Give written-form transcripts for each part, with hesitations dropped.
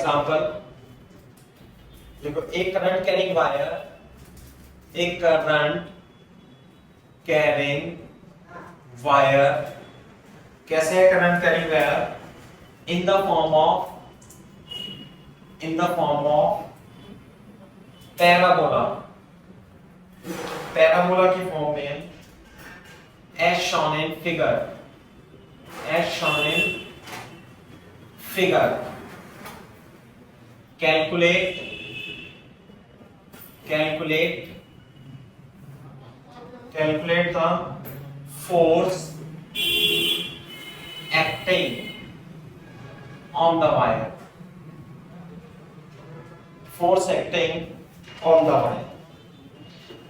Example, देखो एक current carrying wire, एक करंट कैरिंग वायर, कैसे है current carrying wire? In the form of parabola, parabola की फॉर्म में, as shown in figure, calculate the force acting on the wire,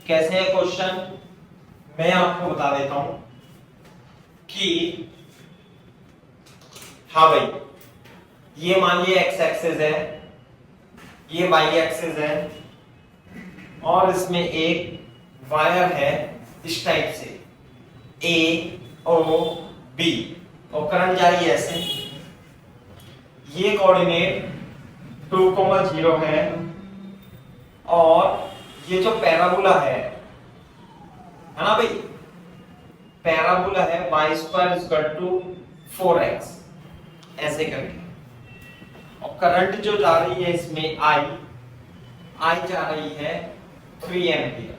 कैसे है question? मैं आपको बता देता हूं कि हाँ भाई, ये मानिए एक्स एक्सिस है, ये वाई एक्सिस है, और इसमें एक वायर है इस टाइप से ए ओ बी, और करंट जा रही है ऐसे। ये कोऑर्डिनेट 2,0 है, और ये जो पैराबोला है ना भाई, पैराबोला है y² = 4x, ऐसे करके, और करंट जो जा रही है इसमें I जा रही है 3 एम्पियर।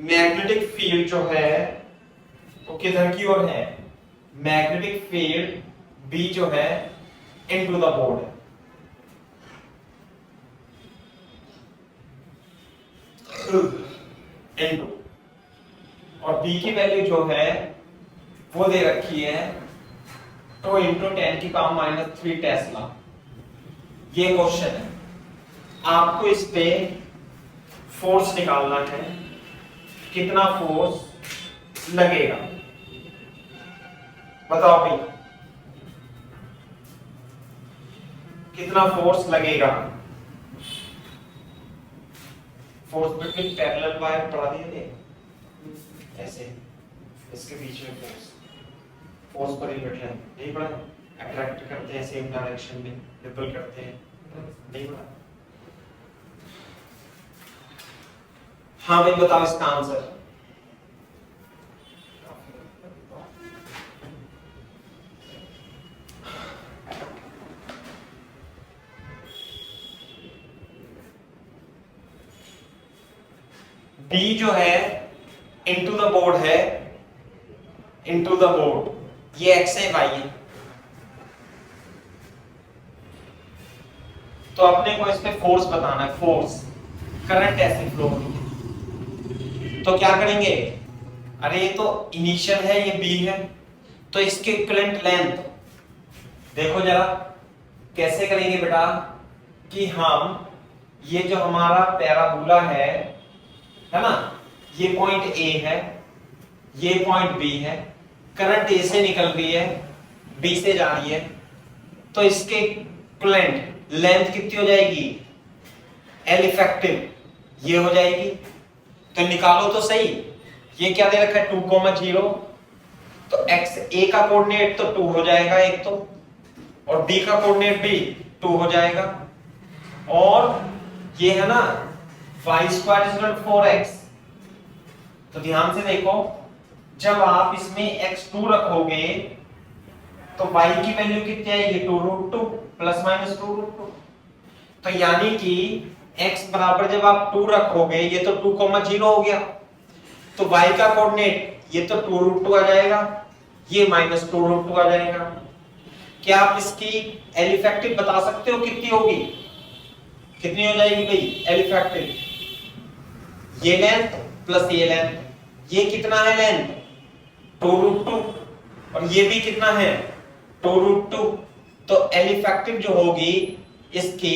मैग्नेटिक फील्ड जो है वो किधर की ओर है? मैग्नेटिक फील्ड B जो है इनटू द बोर्ड, इनटू, और B की वैल्यू जो है वो दे रखी है 2 × 10⁻³ टेस्ला। ये क्वेश्चन है, आपको इस पे फोर्स निकालना है, कितना फोर्स लगेगा बताओ भाई, कितना फोर्स लगेगा? फोर्स बिटवीन पैरेलल वायर पढ़ा दिए थे ऐसे, इसके बीच में फोर्स पर रिपीटेशन नहीं पढ़ा? अट्रैक्ट करते हैं सेम डायरेक्शन में, रिपल करते हैं, नहीं पढ़ा? हाँ भाई बताओ इसका आंसर। B जो है इनटू द बोर्ड है, इनटू द बोर्ड, ये x है y है, तो अपने को इस पे फोर्स बताना है, फोर्स, करंट ऐसे फ्लो होगी, तो क्या करेंगे? अरे ये तो इनिशियल है, ये B है, तो इसके इक्विवेलेंट लेंथ देखो जरा कैसे करेंगे बेटा, कि हम ये जो हमारा पैराबोला है ना, ये पॉइंट A है, ये पॉइंट B है, करंट A से निकल रही है, B से जा रही है, तो इसके इक्विवेलेंट लेंथ कितनी हो जाएगी? L इफेक्टिव ये हो जाएगी, तो निकालो तो सही। ये क्या दे रखा है? 2,0, तो x A का कोऑर्डिनेट तो 2 हो जाएगा एक तो, और B का कोऑर्डिनेट भी 2 हो जाएगा, और ये है ना y² = 4x, तो ध्यान से देखो, जब आप इसमें x2 रखोगे तो y की वैल्यू कितनी आएगी? 2√2 ± 2√2, तो यानी कि x बराबर जब आप 2 रखोगे, ये तो 2,0 हो गया, तो y का कोऑर्डिनेट ये तो 2√2 आ जाएगा, ये -2√2 आ जाएगा। क्या आप इसकी L इफेक्टिव बता सकते हो कितनी होगी? कितनी हो जाएगी भाई L इफेक्टिव? ये लेंथ प्लस ये लेंथ, ये कितना है लेंथ? 2√2, और ये भी कितना है? 2√2, तो L इफेक्टिव जो होगी इसकी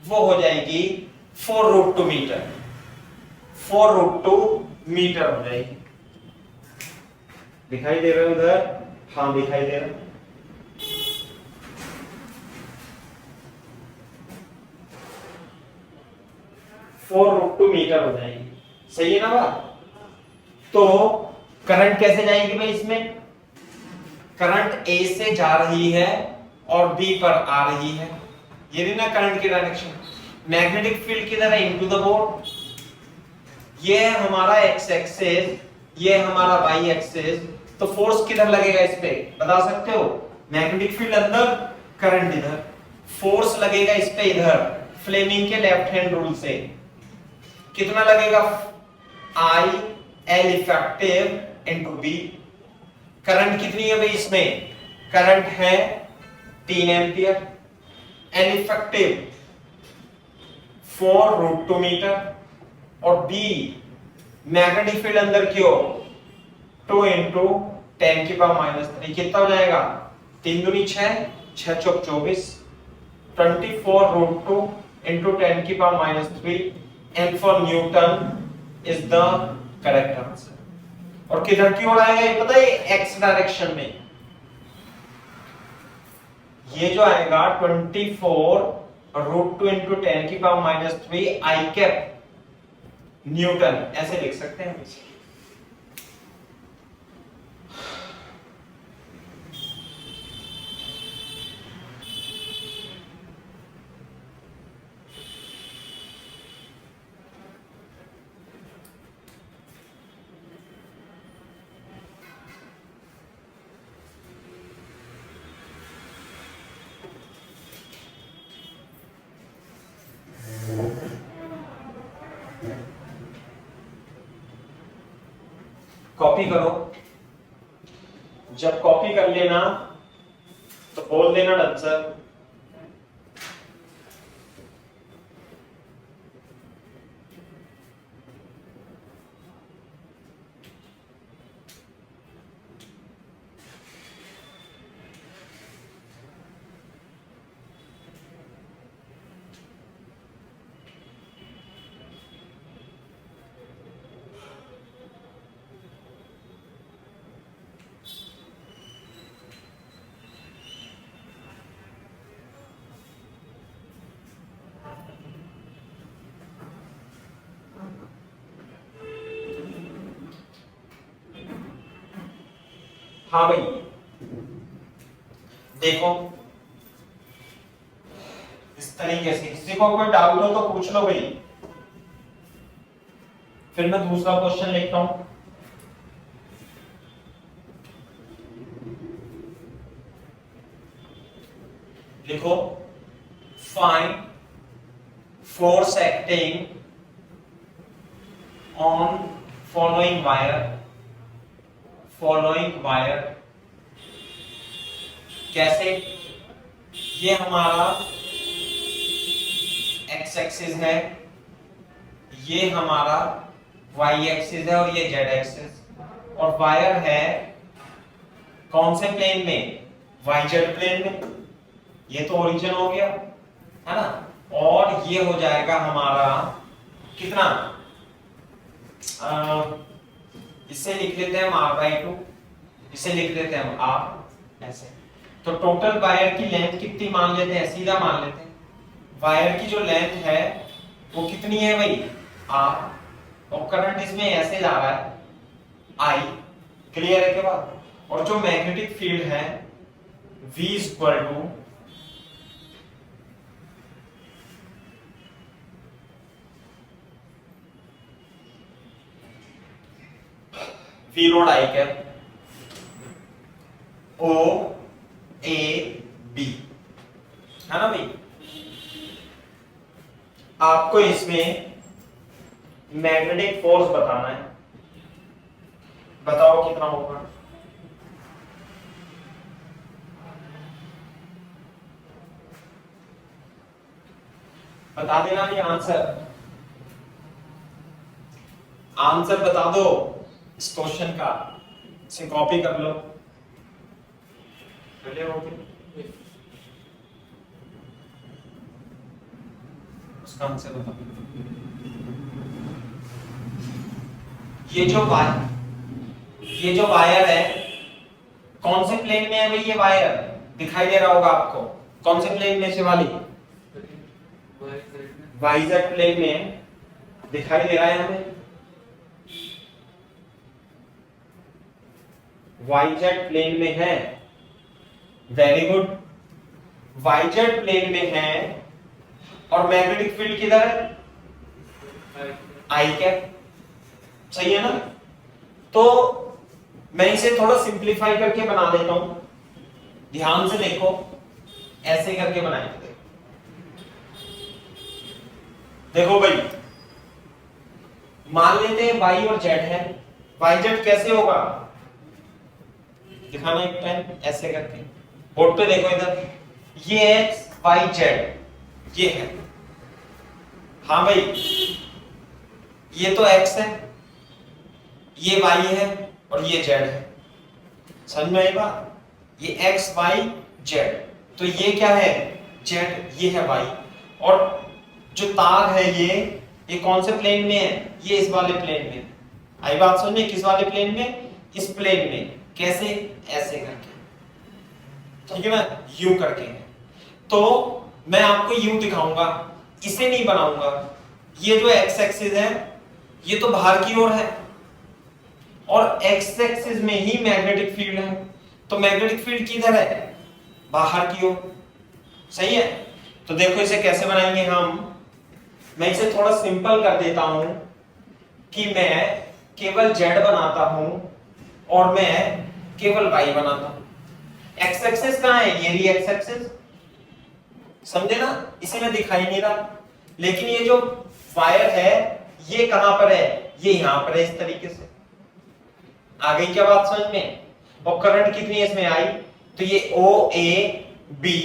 वो हो जाएगी 4√2 मीटर, 4√2 मीटर हो जाएगी। दिखाई दे रहा है उधर? हाँ दिखाई दे रहा है। (4√2 मीटर हो जाएगी, सही है ना बात? तो करंट कैसे जाएगी भाई इसमें? करंट A से जा रही है और B पर आ रही है, ये नहीं ना करंट की डायरेक्शन। मैग्नेटिक फील्ड किधर है, इनटू द बोर्ड। ये है हमारा एक्स एक्सिस, ये हमारा वाई एक्सिस, तो फोर्स किधर लगेगा इस पे बता सकते हो? मैग्नेटिक फील्ड अंदर, करंट इधर, फोर्स लगेगा इस पे इधर, फ्लेमिंग के लेफ्ट हैंड रूल से। कितना लगेगा? I L effective into B. Current कितनी है भाई इसमें? करंट है 3 एंपियर। L effective 4√2 metre. और बी मैग्नेटिक फील्ड अंदर क्यों 2 इंटू 10⁻³ कितना हो जाएगा? 3 दूनी 6, 6 चौक 24, 24√2 into 10⁻³ and for Newton is the correct answer. और किधर की ओर आएगा ये पता है? एक्स डायरेक्शन में। ये जो आएगा 24√2 इंटू 10⁻³ आई कैप न्यूटन, ऐसे लिख सकते हैं। कॉपी करो। जब कॉपी कर लेना तो बोल देना आंसर। हाँ भाई देखो इस तरीके से, किसी को कोई डाउट हो तो पूछ लो भाई, फिर मैं दूसरा क्वेश्चन लिखता हूं। लिखो find force acting on following wire. कैसे? ये हमारा एक्स एक्सिस है, ये हमारा वाई एक्सिस है और ये जेड एक्सिस, और वायर है कौन से प्लेन में? वाई जेड प्लेन में। ये तो ओरिजिन हो गया है ना, और ये हो जाएगा हमारा कितना? इसे लिख लेते हैं हम r/2, इसे लिख लेते हैं हम r, ऐसे। तो टोटल वायर की लेंथ कितनी मान लेते हैं? सीधा मान लेते हैं वायर की जो लेंथ है वो कितनी है भाई? r, और करंट इसमें ऐसे जा रहा है I। क्लियर है के बाद? और जो मैग्नेटिक फील्ड है V = V note I cap OAB, है ना भाई? आपको इसमें मैग्नेटिक फोर्स बताना है, बताओ कितना होगा? बता देना ये आंसर बता दो इस क्वेश्चन का, इसे कॉपी कर लो। पहले हो गया उसका आंसर बता। ये जो वायर है कौन से प्लेन में है भाई? ये वायर दिखाई दे रहा होगा आपको, कौन से प्लेन में से वाली? वाईजेड प्लेन में दिखाई दे रहा है हमें। वाईजेड प्लेन में है, वेरी गुड। वाईजेड प्लेन में है और मैग्नेटिक फील्ड किधर है, आई कैप। सही है ना? तो मैं इसे थोड़ा सिंप्लीफाई करके बना देता हूं, ध्यान से देखो, ऐसे करके बनाएंगे। देखो भाई, मान लेते हैं y और z है, yz कैसे होगा, दिखाना एक पेन ऐसे करके, बोर्ड पे देखो इधर, ये x y z ये है। हाँ भाई, ये तो x है, ये y है और ये z है। समझ में आई बात? ये x y z, तो ये क्या है, z, ये है y, और जो तार है ये कौन से प्लेन में है, ये इस वाले प्लेन में। आई बात समझे? किस वाले प्लेन में, इस प्लेन में। कैसे, ऐसे करके, ठीक है ना, यू करके है। तो मैं आपको यू दिखाऊंगा, इसे नहीं बनाऊंगा। ये जो एक्स एक्सिस है ये तो बाहर की ओर है, और एक्स एक्सिस में ही मैग्नेटिक फील्ड है, तो मैग्नेटिक फील्ड किधर है, बाहर की ओर। सही है? तो देखो इसे कैसे बनाएंगे हम। मैं इसे थोड़ा सिंपल कर देता हूं कि मैं केवल z बनाता हूं और मैं केवल y बनाता हूं। x एक्सिस कहां है, ये रही x एक्सिस, समझे ना? इसे मैं दिखाई नहीं रहा, लेकिन ये जो वायर है ये कहां पर है, ये यहां पर है, इस तरीके से। आ गई क्या बात समझ में? और करंट कितनी है इसमें, आई, तो ये ओ ए बी,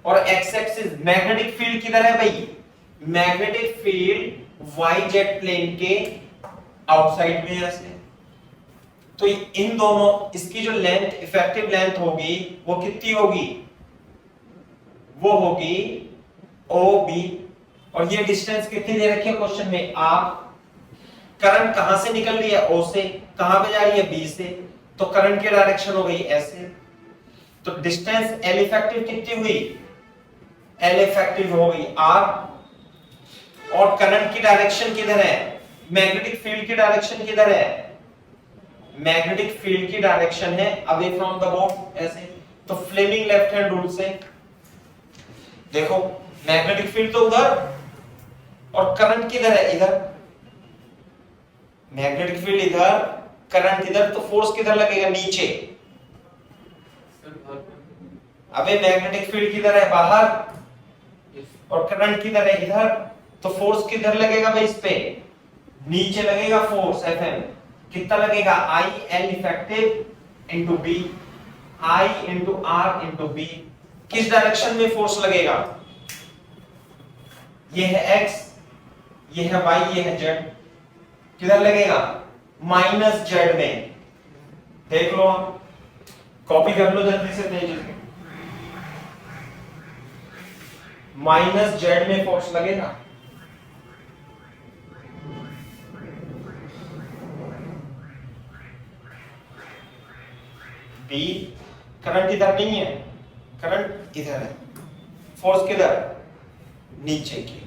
और x एक्सिस मैग्नेटिक फील्ड किधर है भाई, मैग्नेटिक फील्ड yz प्लेन के आउटसाइड में है ऐसे। तो इन दोनों, इसकी जो लेंथ, इफेक्टिव लेंथ होगी वो कितनी होगी, वो होगी OB, और ये डिस्टेंस कितनी दे रखी है क्वेश्चन में, R। करंट कहां से निकल रही है, O से, कहां पे जा रही है, B से, तो करंट की डायरेक्शन हो गई ऐसे। तो डिस्टेंस L इफेक्टिव कितनी हुई, L इफेक्टिव हो गई R, और करंट की डायरेक्शन किधर है, मैग्नेटिक फील्ड की डायरेक्शन किधर है, मैग्नेटिक फील्ड की डायरेक्शन है अवे फ्रॉम द बोर्ड, ऐसे। तो फ्लेमिंग लेफ्ट हैंड रूल से देखो, मैग्नेटिक फील्ड तो उधर, और करंट किधर है, इधर। मैग्नेटिक फील्ड इधर, करंट इधर, तो फोर्स किधर लगेगा, नीचे। अबे मैग्नेटिक फील्ड किधर है, बाहर, और करंट किधर है, इधर, तो फोर्स किधर लगेगा भाई, इस पे नीचे लगेगा फोर्स, Fm कितना लगेगा, I L effective into B, I into R into B. किस डायरेक्शन में फोर्स लगेगा, ये है x, ये है y, ये है z, किधर लगेगा, माइनस z में। देख लो, कॉपी कर लो जल्दी से, तेजी से, माइनस z में फोर्स लगेगा। बी, करंट इधर नहीं है, करंट इधर है, फोर्स किधर, नीचे की,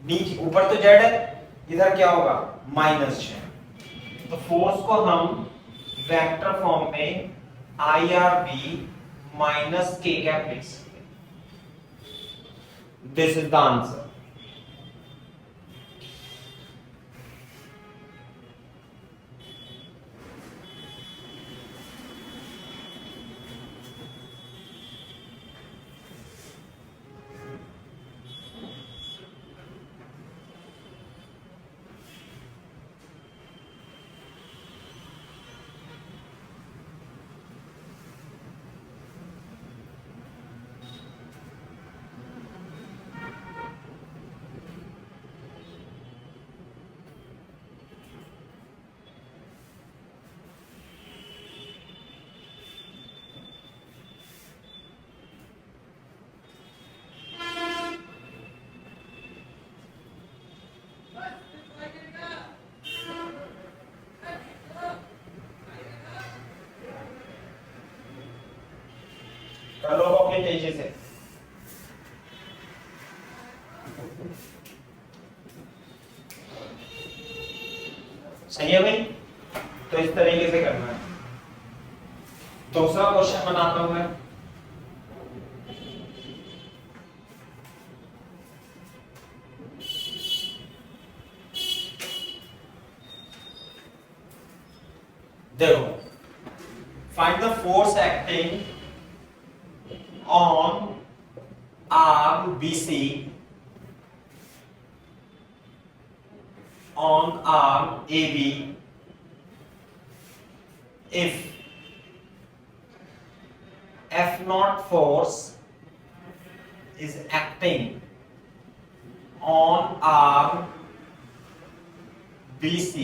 नीचे, ऊपर तो z है, इधर क्या होगा, माइनस z। तो फोर्स को हम वेक्टर फॉर्म में IRB माइनस K कैप लिख सकते हैं। This is the answer. कर लो अपने तेजी से। सही है भाई? तो इस तरीके से करना है। दूसरा क्वेश्चन बनाता हूं मैं। देखो, find the force acting on arm BC on arm AB if F0 force is acting on arm BC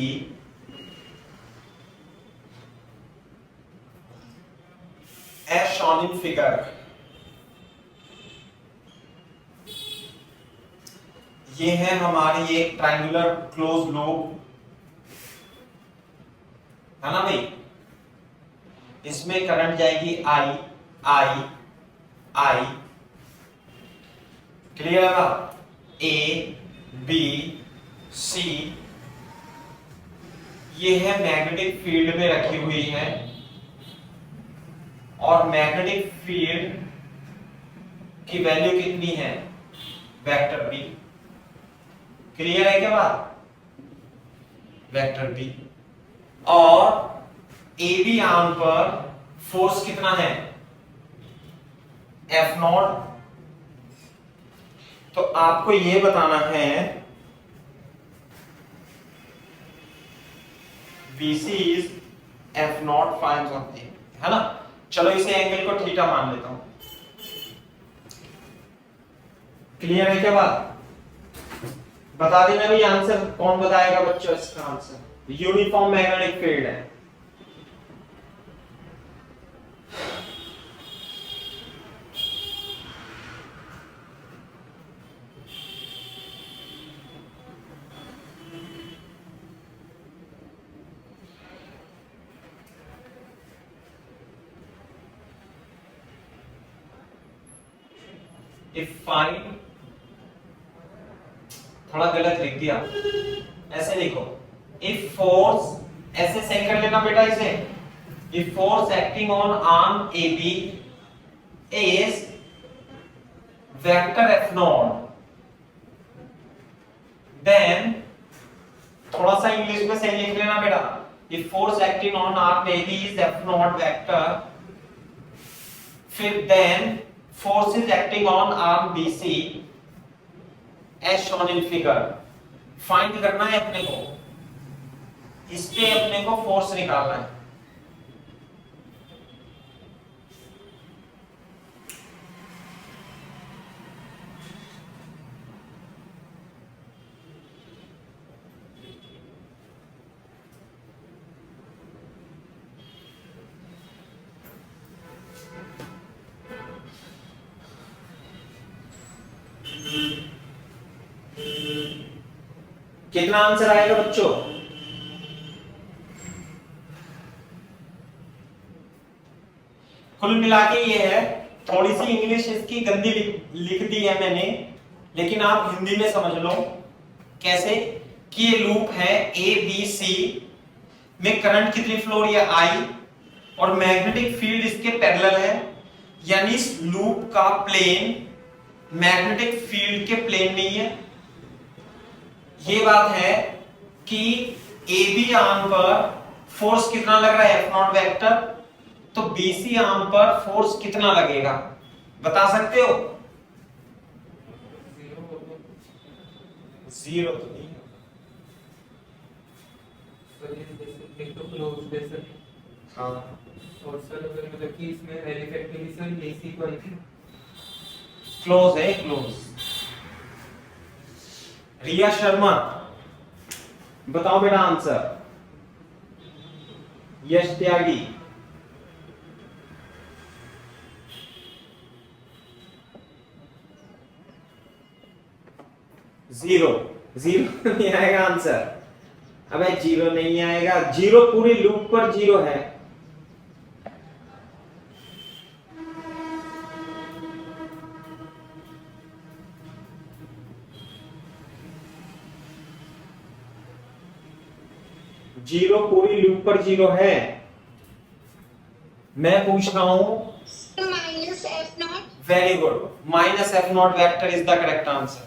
as shown in figure. ये है हमारी एक ट्रायंगुलर क्लोज लूप, है ना भाई। इसमें करंट जाएगी I I I, क्लियर है ना। A B C ये है मैग्नेटिक फील्ड में रखी हुई है, और मैग्नेटिक फील्ड की वैल्यू कितनी है, वेक्टर B। क्लियर है क्या बात, वेक्टर B। और AB आर्म पर फोर्स कितना है, F0। तो आपको ये बताना है BC is F0 find something, है ना। चलो इसे एंगल को थीटा मान लेता हूं। क्लियर है क्या बात, बता देना भी आंसर। कौन बताएगा बच्चों इसका आंसर, यूनिफॉर्म मैग्नेटिक फील्ड है। If find, थोड़ा गलत लिख दिया, ऐसे लिखो, if force, ऐसे सही कर लेना बेटा इसे। if force acting on arm AB is vector F0, then थोड़ा सा इंग्लिश में सही लिख लेना बेटा। if force acting on arm AB is F0 vector, फिर then force is acting on arm BC as shown in figure। Find करना है अपने को, इस पे अपने को फोर्स निकालना है। कितना आंसर आएगा बच्चों, कुल मिला के ये है। थोड़ी सी इंग्लिश इसकी गंदी लिख दी है मैंने, लेकिन आप हिंदी में समझ लो कैसे कि ये लूप है A B C में करंट कितनी फ्लो हो रही है I, और मैग्नेटिक फील्ड इसके पैरेलल है, यानी इस लूप का प्लेन मैग्नेटिक फील्ड के प्लेन नहीं है। ये बात है कि AB आर्म पर फोर्स कितना लग रहा है, F0 वेक्टर, तो BC आर्म पर फोर्स कितना लगेगा बता सकते हो? जीरो तो नहीं, हाँ। और सर मतलब कि इसमें इफेक्टिवली सर AC को क्लोज है, क्लोज। रिया शर्मा बताओ बेटा आंसर। यश त्यागी, जीरो। जीरो नहीं आएगा आंसर, अबे जीरो नहीं आएगा, जीरो पूरी लूप पर जीरो है। जीरो पूरी लूप पर जीरो है। मैं पूछ रहा हूं -F0। Very good, -F0 vector is the correct answer.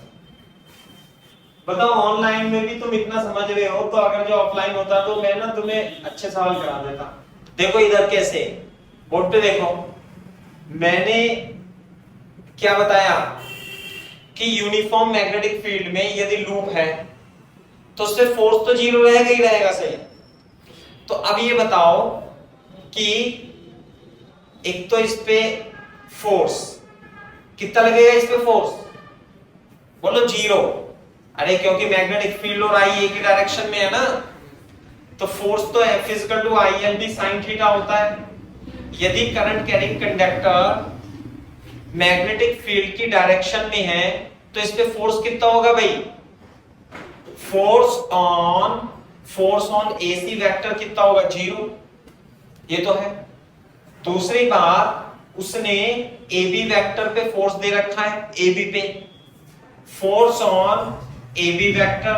बताओ ऑनलाइन में भी तुम इतना समझ रहे हो, तो अगर जो ऑफलाइन होता तो मैं ना तुम्हें अच्छे सवाल करा देता। देखो इधर कैसे, बोर्ड पे देखो, मैंने क्या बताया कि यूनिफॉर्म मैग्नेटिक फील्ड में यदि लूप है तो उससे फोर्स तो जीरो रहेगा ही रहेगा, सही। तो अब ये बताओ कि एक तो इस पे फोर्स कितना लगेगा, इस पे फोर्स बोलो जीरो। अरे क्योंकि मैग्नेटिक फील्ड और आई एक ही डायरेक्शन में है ना, तो फोर्स तो F equal to I L B sine theta होता है। यदि current carrying conductor magnetic field की डायरेक्शन में है तो इस पे फोर्स कितना होगा भाई, फोर्स ऑन AC वेक्टर कितना होगा, जीरो। ये तो है। दूसरी बात, उसने AB वेक्टर पे फोर्स दे रखा है, AB पे force on AB vector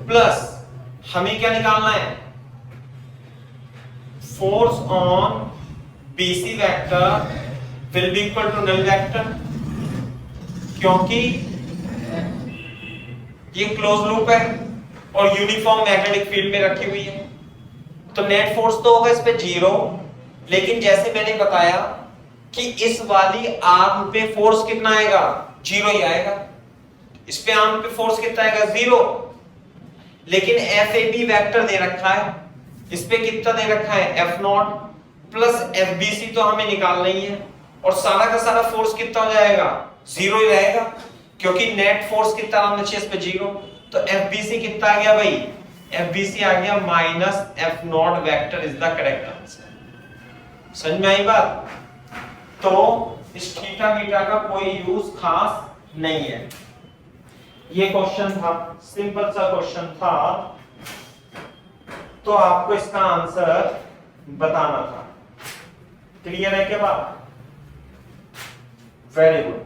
plus हमें क्या निकालना है, force on BC vector will be equal to null vector, क्योंकि ये क्लोज लूप है और यूनिफॉर्म मैग्नेटिक फील्ड में रखी हुई है, तो नेट फोर्स तो होगा इस पे जीरो। लेकिन जैसे मैंने बताया कि इस वाली आर्म पे फोर्स कितना आएगा, जीरो ही आएगा। इस पे आर्म पे फोर्स कितना आएगा, जीरो। लेकिन FAB वेक्टर दे रखा है, इस पे कितना दे रखा है, F0 प्लस FBC तो हमें निकालना ही है, और सारा का सारा फोर्स कितना हो जाएगा, जीरो ही रहेगा, क्योंकि नेट फोर्स कितना आना चाहिए इस पे, जीरो। तो FBC कितना आ गया भाई, FBC आ गया minus F0 vector is the correct answer. समझ में आई बात? तो इस थीटा बीटा का कोई यूज खास नहीं है। ये क्वेश्चन था, सिंपल सा क्वेश्चन था, तो आपको इसका आंसर बताना था। क्लियर है क्या बात? Very good.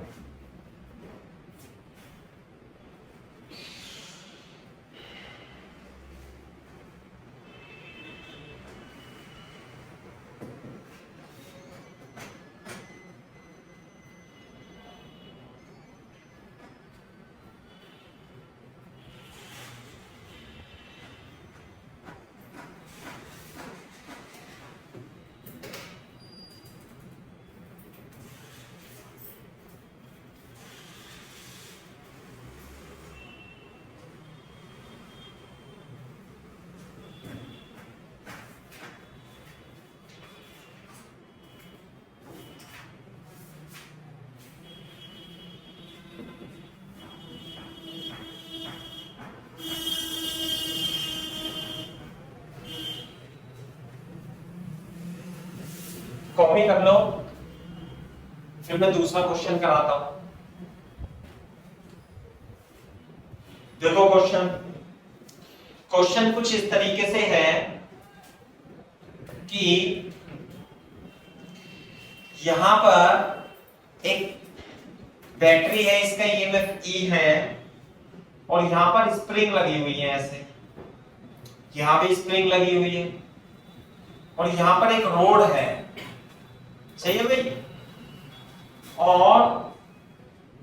कॉपी कर लो, फिर मैं दूसरा क्वेश्चन कराता हूं। देखो क्वेश्चन कुछ इस तरीके से है कि यहां पर एक बैटरी है, इसका EMF E है, और यहां पर स्प्रिंग लगी हुई है, ऐसे यहां पे स्प्रिंग लगी हुई है, और यहां पर एक रोड है, सही है भाई, और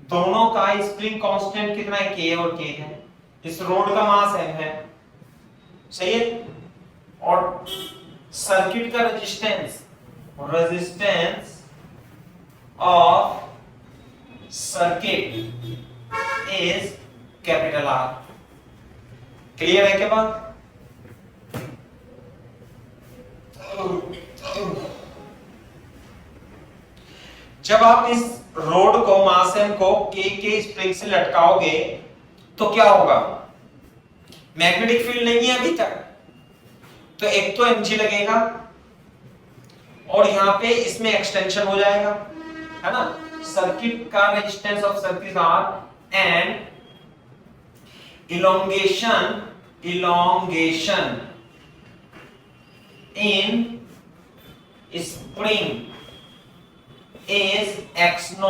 दोनों का स्प्रिंग कांस्टेंट कितना है, K और K है। इस रोड का मास M है, सही है, और सर्किट का resistance of circuit is capital R। Clear है क्या बात? जब आप इस रोड को, मास M को K के स्प्रिंग से लटकाओगे तो क्या होगा, मैग्नेटिक फील्ड नहीं है अभी तक, तो एक तो mg लगेगा और यहां पे इसमें एक्सटेंशन हो जाएगा, है ना। सर्किट का resistance of circuit R and elongation in spring is x0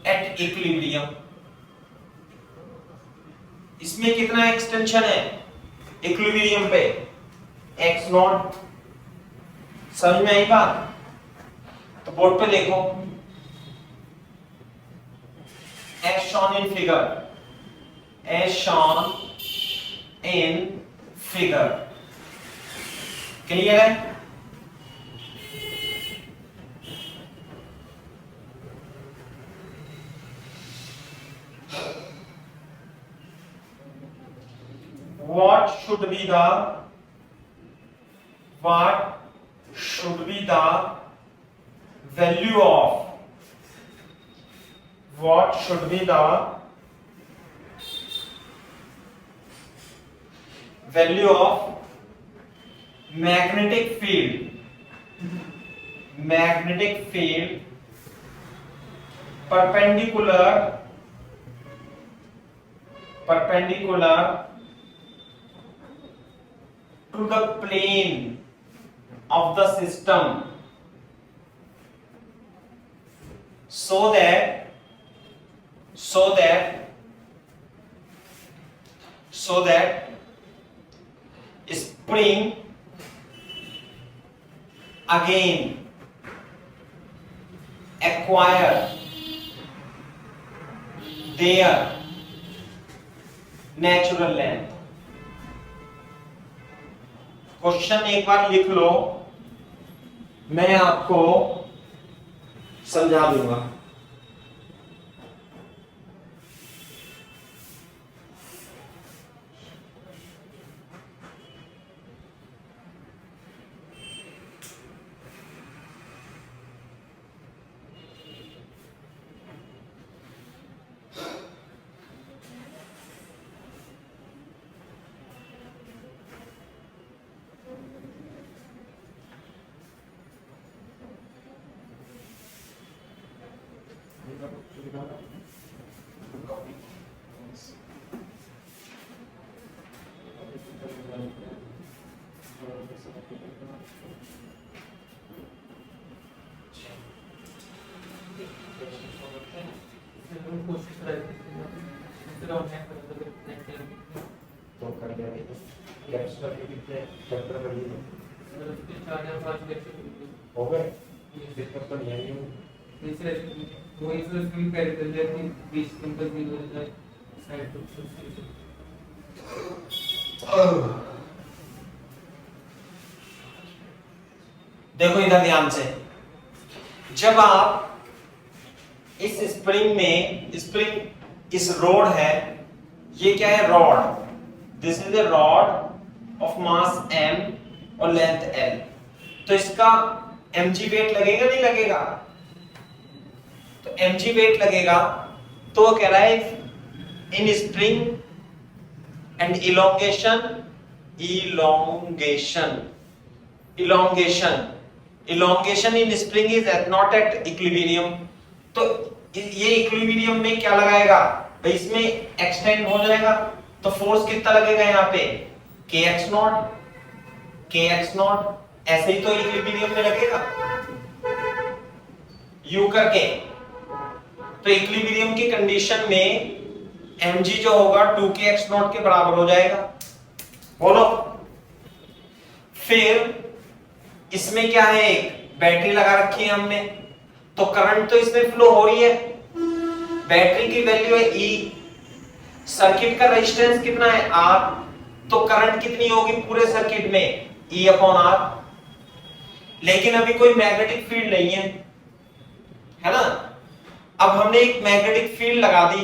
at equilibrium। इसमें कितना एक्सटेंशन है इक्विलिब्रियम पे, x0। समझ में आई बात? तो बोर्ड पे देखो, as shown in figure, as shown in figure. Clear है? What should be the value of magnetic field perpendicular to the plane of the system, so that spring again acquire their natural length. Question एक बार लिख लो, मैं आपको समझा दूंगा। हो गए दिक्कत तो नहीं आई वही से उसमें कैरी कर जाती 20 नंबर भी हो जाए साइड तो देखो इधर ध्यान से, जब आप इस स्प्रिंग इस रॉड है, ये क्या है? Rod. This is a rod of mass m और लेंथ l। तो इसका mg वेट लगेगा नहीं लगेगा? तो mg वेट लगेगा, तो वो कह रहा है इन spring and elongation in spring is not at equilibrium। तो ये इक्विलिब्रियम में क्या लगाएगा भाई? इसमें एक्सटेंड हो जाएगा, तो फोर्स कितना लगेगा यहाँ पे? kx not. ऐसे ही तो इक्विलिब्रियम में लगेगा u करके। तो इक्विलिब्रियम की कंडीशन में mg जो होगा 2kx नॉट के बराबर हो जाएगा। बोलो। फिर इसमें क्या है? एक बैटरी लगा रखी है हमने, तो करंट तो इसमें फ्लो हो रही है। बैटरी की वैल्यू है E, सर्किट का रेजिस्टेंस कितना है? R। तो करंट कितनी होगी पूरे सर्किट में? E/R। लेकिन अभी कोई मैग्नेटिक फील्ड नहीं है ना? अब हमने एक मैग्नेटिक फील्ड लगा दी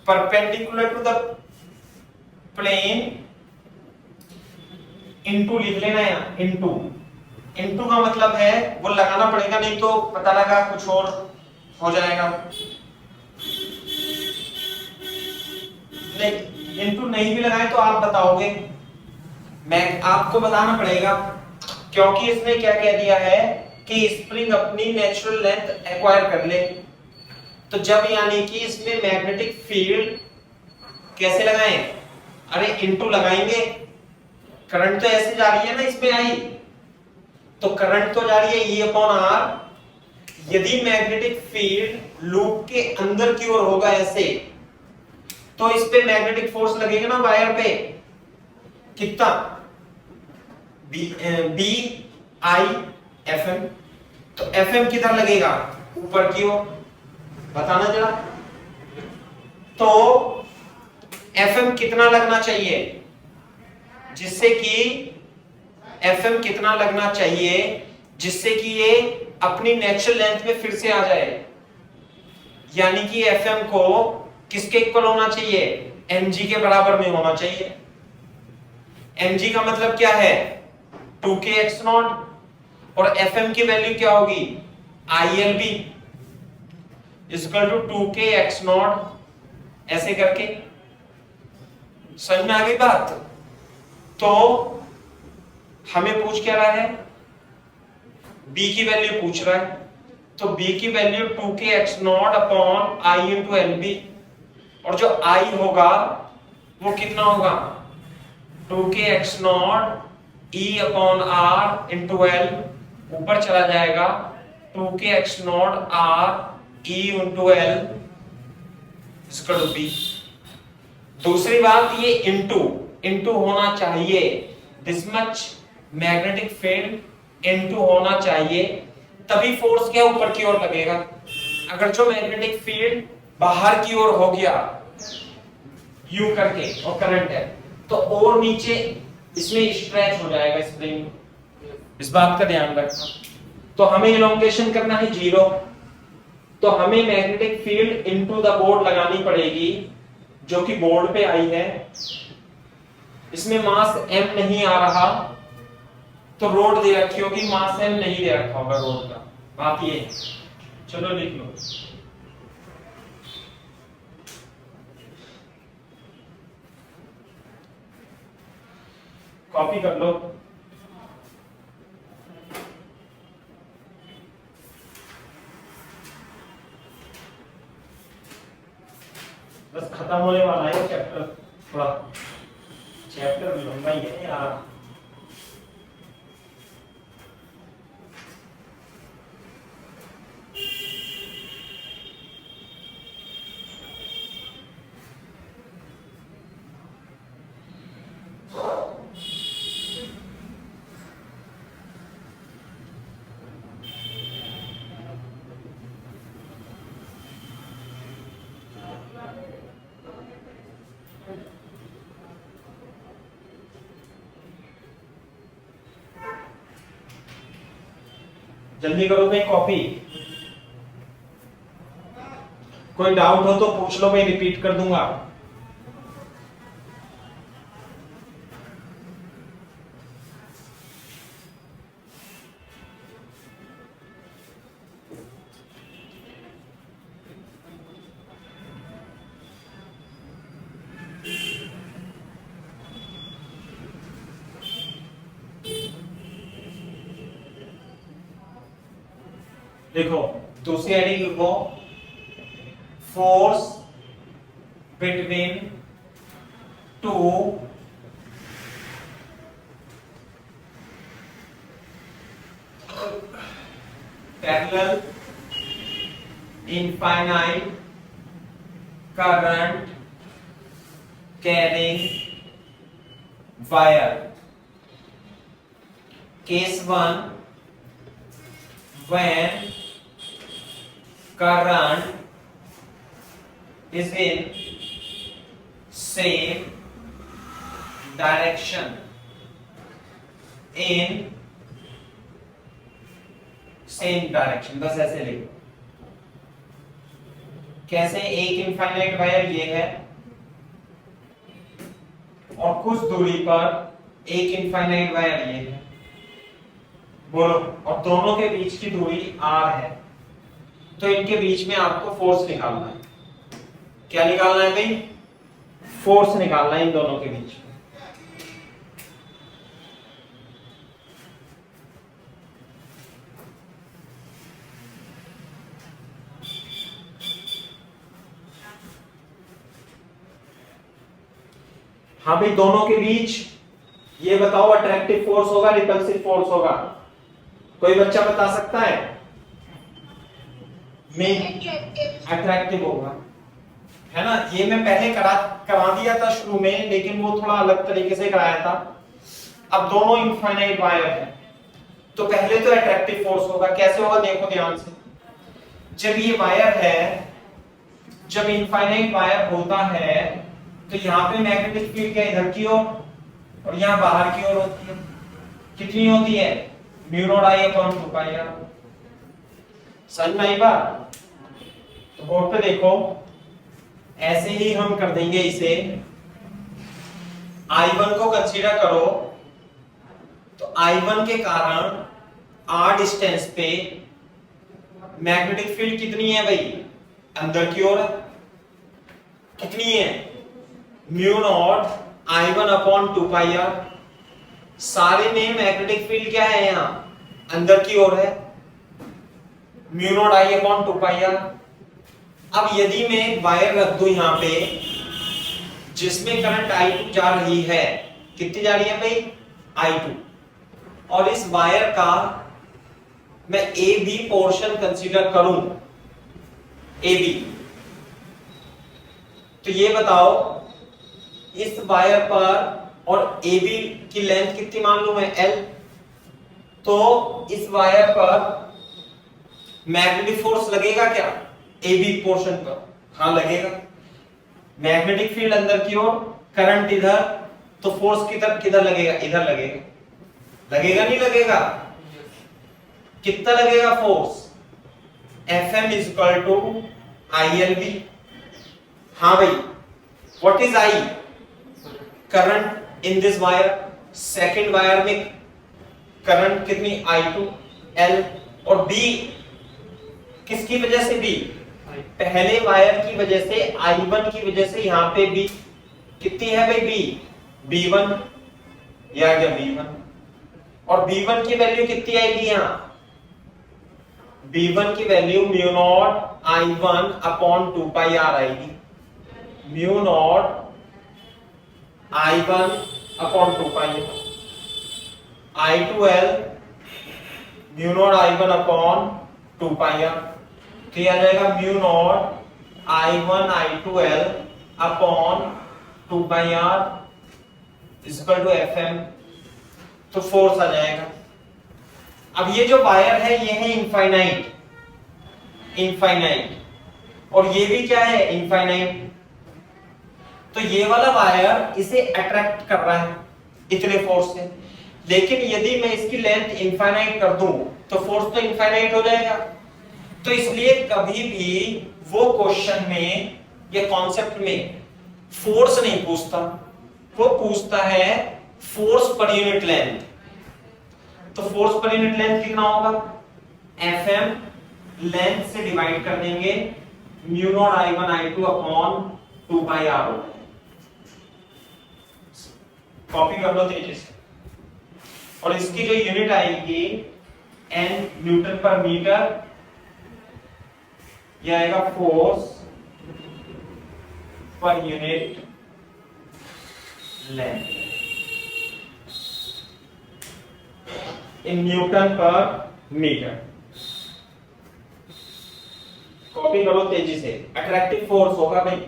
perpendicular to the plane, into लिख लेना है। इनटू का मतलब है वो लगाना पड़ेगा, नहीं तो पता लगा कुछ और हो जाएगा। नहीं, इनटू नहीं भी लगाए तो आप बताओगे, मैं आपको बताना पड़ेगा, क्योंकि इसने क्या कह दिया है कि स्प्रिंग अपनी नेचुरल लेंथ एक्वायर कर ले। तो जब यानी कि इसमें मैग्नेटिक फील्ड कैसे लगाएं? अरे इनटू लगाएंगे, करंट तो ऐसे जा रही है ना, इसमें आई तो करंट तो जा रही है E/R। यदि मैग्नेटिक फील्ड लूप के अंदर की ओर होगा ऐसे, तो इस पे मैग्नेटिक फोर्स लगेगा ना वायर पे, कितना? BI/FM। तो FM किधर लगेगा? ऊपर की ओर। बताना जरा। तो एफएम कितना लगना चाहिए, जिससे कि एफएम कितना लगना चाहिए जिससे कि ये अपनी नेचुरल लेंथ में फिर से आ जाए, यानी कि एफएम को किसके इक्वल होना चाहिए, mg के बराबर में होना चाहिए। mg का मतलब क्या है 2kx0 और fm की वैल्यू क्या होगी ILB इक्वल टू 2kx0, ऐसे करके समझ में आ गई बात। तो हमें पूछ क्या रहा है, b की वैल्यू पूछ रहा है, तो b की value 2kx0 upon I into LB, और जो I होगा वो कितना होगा 2kx0 E upon R into L, ऊपर चला जाएगा 2kx0 R E into L इसका टू B। दूसरी बात ये इंटू होना चाहिए, this much magnetic field into होना चाहिए, तभी फोर्स क्या ऊपर की ओर लगेगा। अगर जो मैग्नेटिक फील्ड बाहर की ओर हो गया यू करके और करंट है तो और नीचे इसमें स्ट्रेच हो जाएगा स्प्रिंग, इस बात का ध्यान रखना। तो हमें इलोंगेशन करना है 0, तो हमें magnetic field into the board लगानी पड़ेगी जो कि बोर्ड पे आई है। इसमें मास m नहीं आ रहा तो रोड दे रखी होगी, मास m नहीं दे रखा होगा रोड का, बात ये है। चलो लिख लो, कॉपी कर लो। बस खत्म होने वाला है चैप्टर, थोड़ा चैप्टर लंबा ही है यार। जल्दी करो भाई कॉपी, कोई डाउट हो तो पूछ लो, मैं रिपीट कर दूंगा। देखो दूसरी हेडिंग लिखो, force between two parallel infinite current carrying wire. Case 1, when current is in same direction बस ऐसे लिखो। कैसे, एक इनफाइनाइट वायर ये है और कुछ दूरी पर एक इनफाइनाइट वायर ये है, बोलो, और दोनों के बीच की दूरी r है, तो इनके बीच में आपको फोर्स निकालना है। क्या निकालना है भाई, फोर्स निकालना है इन दोनों के बीच में। हाँ भाई, दोनों के बीच ये बताओ अट्रैक्टिव फोर्स होगा रिपल्सिव फोर्स होगा, कोई बच्चा बता सकता है? अट्रैक्टिव होगा, है ना। ये मैं पहले करा दिया था शुरू में, लेकिन वो थोड़ा अलग तरीके से कराया था। अब दोनों इनफाइनाइट वायर है तो पहले तो अट्रैक्टिव फोर्स होगा। कैसे होगा देखो ध्यान से, जब ये वायर है, जब इनफाइनाइट वायर होता है तो यहाँ पे मैग्नेटिक फील्ड क्या इधर की ओर और यहाँ बाहर की ओर होती है। कितनी होती है? Mu naught I upon 2 pi R. समझ में आई बात? तो बोर्ड पे देखो, ऐसे ही हम कर देंगे इसे। I1 को कंसीडर करो, तो I1 के कारण r डिस्टेंस पे मैग्नेटिक फील्ड कितनी है भाई? अंदर की ओर है। कितनी है? Mu naught I1 upon 2 pi R. सारे में मैग्नेटिक फील्ड क्या है? यहाँ अंदर की ओर है, mu naught I upon 2 pi R. अब यदि मैं एक वायर रख दूं यहाँ पे जिसमें करंट I2 जा रही है, कितनी जा रही है भाई? I2, और इस वायर का मैं ए बी पोर्शन कंसीडर करूं, ए बी, तो ये बताओ इस वायर पर और ए बी की लेंथ कितनी मान लूं मैं? L। तो इस वायर पर मैग्नेटिक फोर्स लगेगा क्या ए बी पोर्शन पर? हाँ लगेगा। मैग्नेटिक फील्ड अंदर की ओर, करंट इधर, तो फोर्स किधर लगेगा? इधर लगेगा। लगेगा नहीं लगेगा? कितना लगेगा force? Fm is equal to ILB। हाँ भाई, what is I? Current in this wire. Second wire में करंट कितनी? I2 L। और B किसकी वजह से? B पहले वायर की वजह से, I1 की वजह से यहाँ पे B कितनी है भाई? B B1, ये आ गया B1। और B1 की वैल्यू कितनी आएगी यहाँ? B1 की value mu naught I1 upon 2 pi R आएगी। Mu naught I1 upon 2 pi R. I2L mu naught I1 upon 2 pi R. तो ये आ जाएगा mu naught I1 I2L upon 2 pi R is equal to Fm। तो force आ जाएगा। अब ये जो वायर है ये है इनफाइनाइट, इनफाइनाइट, और ये भी क्या है? इनफाइनाइट। तो ये वाला वायर इसे अट्रैक्ट कर रहा है इतने फोर्स से, लेकिन यदि मैं इसकी लेंथ इनफाइनाइट कर दूं तो फोर्स तो इनफाइनाइट हो जाएगा। तो इसलिए कभी भी वो क्वेश्चन में या कॉन्सेप्ट में फोर्स नहीं पूछता, वो पूछता है फोर्स पर यूनिट लेंथ। तो फोर्स पर यूनिट लेंथ कितना होगा? Fm लेंथ से डिवाइड कर देंगे, mu naught I1 I2 upon 2 pi R होगा। कॉपी कर लो तेजी से। और इसकी जो यूनिट आएगी N न्यूटन पर मीटर, यह आएगा force per unit length in newton per metre. Copy करो तेजी से। अट्रैक्टिव फोर्स होगा भाई,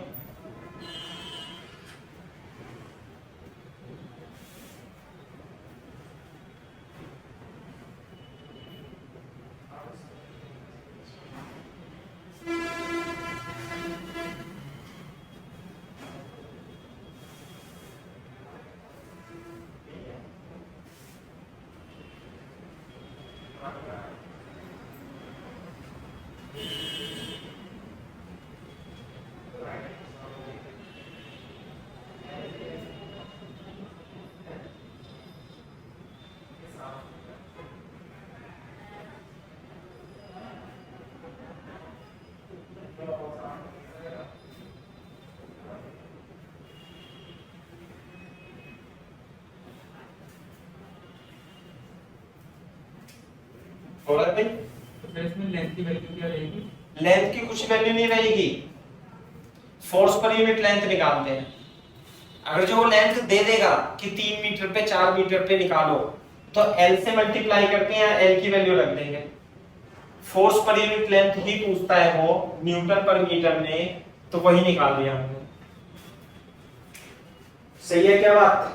हो रहा है भाई? तो फिर इसमें लेंथ की वैल्यू क्या रहेगी? लेंथ की कुछ वैल्यू नहीं रहेगी, फोर्स पर यूनिट लेंथ निकालते हैं। अगर जो वो लेंथ दे देगा कि 3 मीटर पे 4 मीटर पे निकालो, तो L से मल्टीप्लाई करके यहाँ L की वैल्यू रख देंगे। फोर्स पर यूनिट लेंथ ही पूछता है वो न्यूटन पर मीटर में, तो वही निकाल दिया हमने। सही है क्या बात?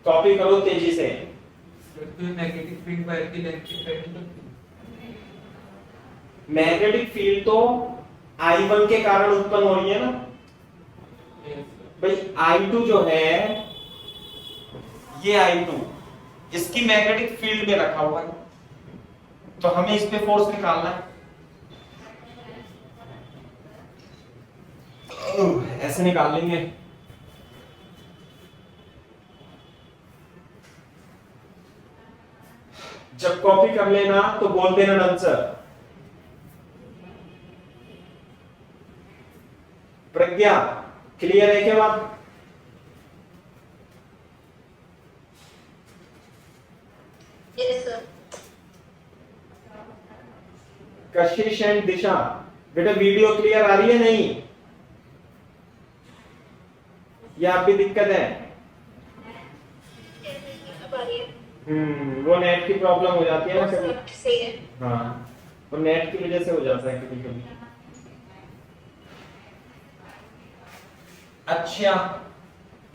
कॉपी करो तेजी से। मैग्नेटिक फील्ड वायर की लेंथ की वैल्यू मैग्नेटिक फील्ड तो I1 के कारण उत्पन्न हो रही है ना भाई I2 जो है, ये I2 इसकी मैग्नेटिक फील्ड में रखा हुआ है, तो हमें इस पे फोर्स निकालना है। ऐसे निकाल लेंगे। जब कॉपी कर लेना तो बोल देना आंसर। प्रज्ञा क्लियर है क्या बात? Yes sir. कशिश एंड दिशा, बेटा वीडियो क्लियर आ रही है नहीं? या आप भी दिक्कत है? अब आ रही है। वो नेट की प्रॉब्लम हो जाती है ना कभी। सही है। हाँ, वो नेट की वजह से हो जाता है कभी कभी। अच्छा,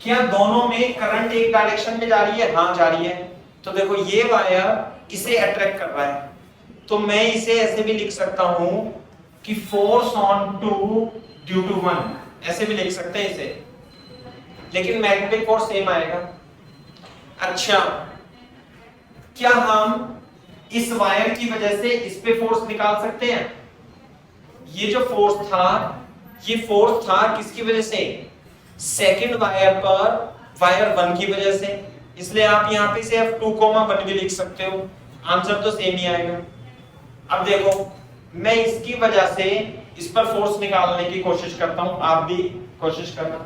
क्या दोनों में करंट एक डायरेक्शन में जा रही है? हाँ जा रही है। तो देखो ये वायर इसे अट्रैक्ट कर रहा है, तो मैं इसे ऐसे भी लिख सकता हूं कि force on two due to one, ऐसे भी लिख सकते हैं इसे, लेकिन मैग्नेटिक फोर्स सेम आएगा। अच्छा, क्या हम इस वायर की वजह से इस पे फोर्स निकाल सकते हैं? ये जो फोर्स था, ये फोर्स था किसकी वजह से? सेकंड वायर पर वायर 1 की वजह से, इसलिए आप यहां पे सिर्फ 2,1 भी लिख सकते हो, आंसर तो सेम ही आएगा। अब देखो, मैं इसकी वजह से इस पर फोर्स निकालने की कोशिश करता हूं, आप भी कोशिश करना।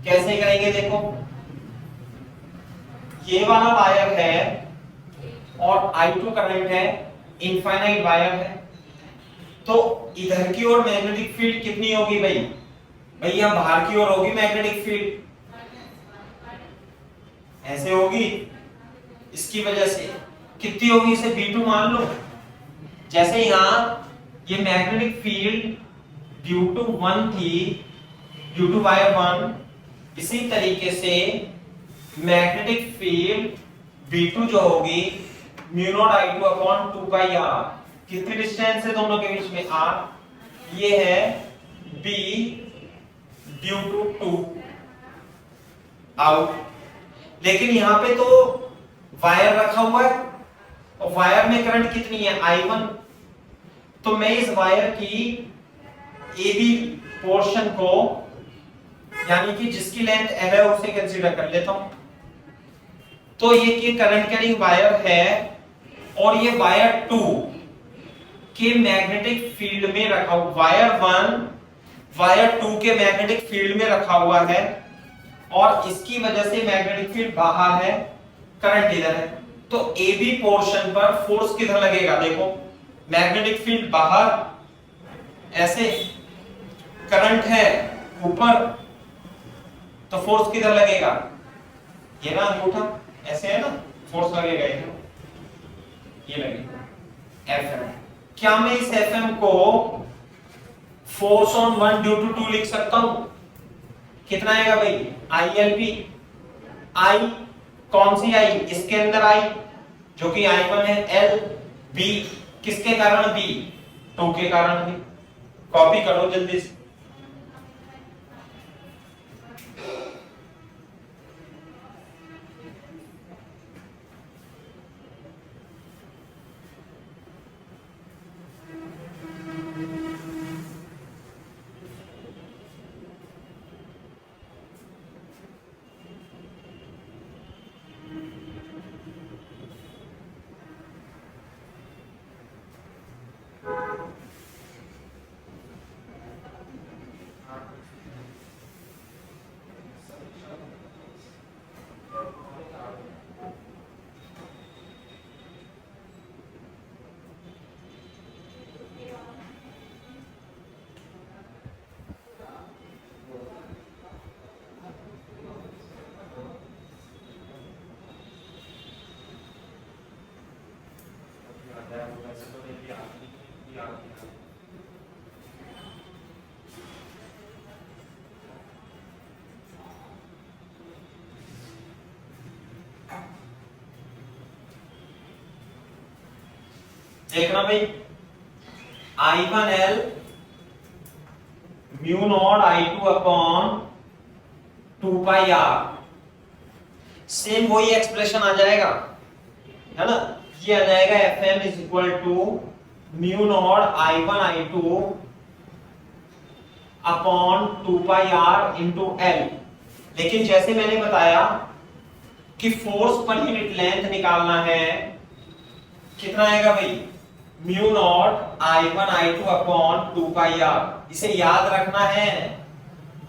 कैसे करेंगे? देखो, ये वाला वायर है और I2 करंट है, इनफाइनाइट वायर है, तो इधर की ओर मैग्नेटिक फील्ड कितनी होगी भाई? भैया बाहर की ओर होगी मैग्नेटिक फील्ड, ऐसे होगी। इसकी वजह से कितनी होगी? इसे B2 मान लो। जैसे यहां ये मैग्नेटिक फील्ड ड्यू टू 1 थी, ड्यू टू वायर 1, इसी तरीके से मैग्नेटिक फील्ड B2 जो होगी mu naught I2 upon 2 pi R। कितनी डिस्टेंस है दोनों के बीच में? R। ये है B ड्यू टू 2 आउट। लेकिन यहां पे तो वायर रखा हुआ है और वायर में करंट कितनी है? I1। तो मैं इस वायर की AB पोर्शन को, यानी कि जिसकी लेंथ L है, उसे कंसीडर कर लेता हूं। तो ये करंट कैरिंग वायर है और ये वायर 2 के मैग्नेटिक फील्ड में रखा हुआ, वायर 1 वायर 2 के मैग्नेटिक फील्ड में रखा हुआ है और इसकी वजह से मैग्नेटिक फील्ड बाहर है, करंट इधर है। तो AB पोर्शन पर फोर्स किधर लगेगा? देखो, मैग्नेटिक फील्ड बाहर, ऐसे करंट है ऊपर, तो फोर्स किधर लगेगा? ये ना अंगूठा ऐसे है ना, फोर्स लगेगा ये लगेगा Fm। क्या मैं इस Fm को फोर्स ऑन 1 ड्यू टू 2 लिख सकता हूं? कितना आएगा भाई? ILP। I कौन सी I? इसके अंदर I जो कि I1 है, L B किसके कारण? B 2 के कारण भी। कॉपी करो जल्दी से। देखना भाई, I1L mu naught I2 upon 2 pi r। Same वही एक्सप्रेशन आ जाएगा, है ना, ये आ जाएगा Fm is equal to mu naught I1 I2 upon 2 pi r into L। लेकिन जैसे मैंने बताया कि फोर्स पर यूनिट लेंथ निकालना है, कितना आएगा भाई, mu naught I1 I2 upon 2 pi r। इसे याद रखना है,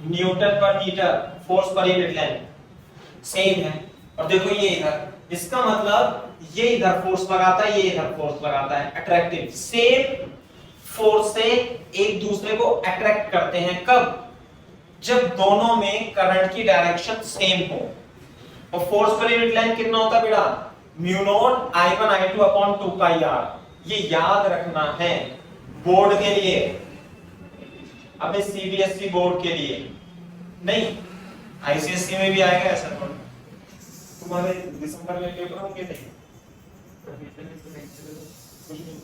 newton per metre, force per unit length same है। और देखो ये इधर, इसका मतलब ये इधर फोर्स लगाता है, ये इधर फोर्स लगाता है, अट्रैक्टिव। सेम फोर्स से एक दूसरे को अट्रैक्ट करते हैं, कब, जब दोनों में करंट की डायरेक्शन सेम हो। और फोर्स पर यूनिट लेंथ कितना होता है बेटा, mu naught I1 I2 upon 2 pi r। ये याद रखना है बोर्ड के लिए, अपने CBSE बोर्ड के लिए नहीं, ICSE में भी आएगा ऐसा। तुम्हारे दिसंबर में पेपर होंगे नहीं, कुछ नहीं,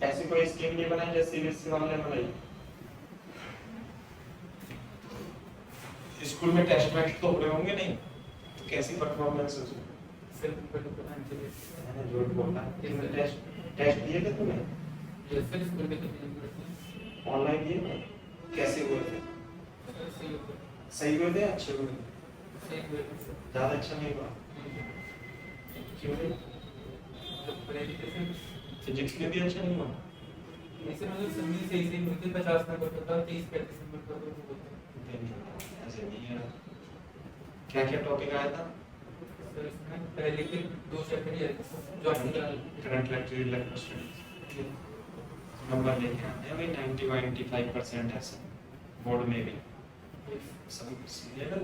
ऐसे कोई स्कीम नहीं बनाई जैसे CBSE वाले ने बनाई। स्कूल में टेस्ट मैच तो हो रहे होंगे नहीं, तो कैसी परफॉर्मेंस है, मैंने झूठ बोला, टेस्ट दिए थे तुमने, ऑनलाइन दिए थे, कैसे हुए थे, सही हुए थे, अच्छे हुए थे, ज्यादा अच्छा नहीं हुआ, क्यों नहीं, फिजिक्स में भी अच्छा नहीं हुआ, ऐसे मतलब सभी सही सही मुझे 50 नंबर का था, 30-35 नंबर का होता ऐसे नहीं है। क्या क्या टॉपिक आया था, है। इसमें पहले के 2 चैप्टर ही आए थे, जो करंट इलेक्ट्रिक नंबर लेके आते हैं भाई, 90-95% ऐसे बोर्ड में भी सब लेवल।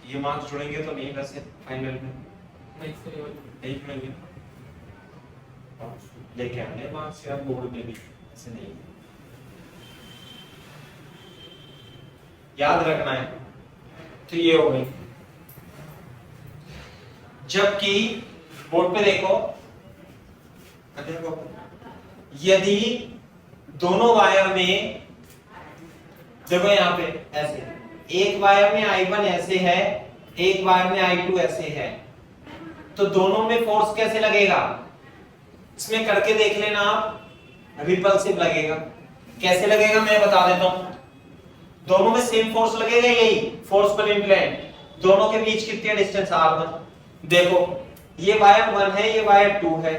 ये मार्क्स जुड़ेंगे तो नहीं वैसे फाइनल में नहीं सही वाला नहीं जुड़ेंगे, लेके आने मार्क्स यार बोर्ड में भी, ऐसे नहीं, याद रखना है। तो ये हो गई, जबकि बोर्ड पे देखो, यदि दोनों वायर में, देखो यहाँ पे ऐसे, एक वायर में I1 ऐसे है, एक वायर में I2 ऐसे है, तो दोनों में फोर्स कैसे लगेगा, इसमें करके देख लेना आप, रिपल्सिव लगेगा। कैसे लगेगा मैं बता देता हूं, दोनों में सेम फोर्स लगेगा, यही फोर्स पर यूनिट लेंथ, दोनों के बीच कितनी डिस्टेंस R1। देखो ये वायर 1 है, ये वायर 2 है,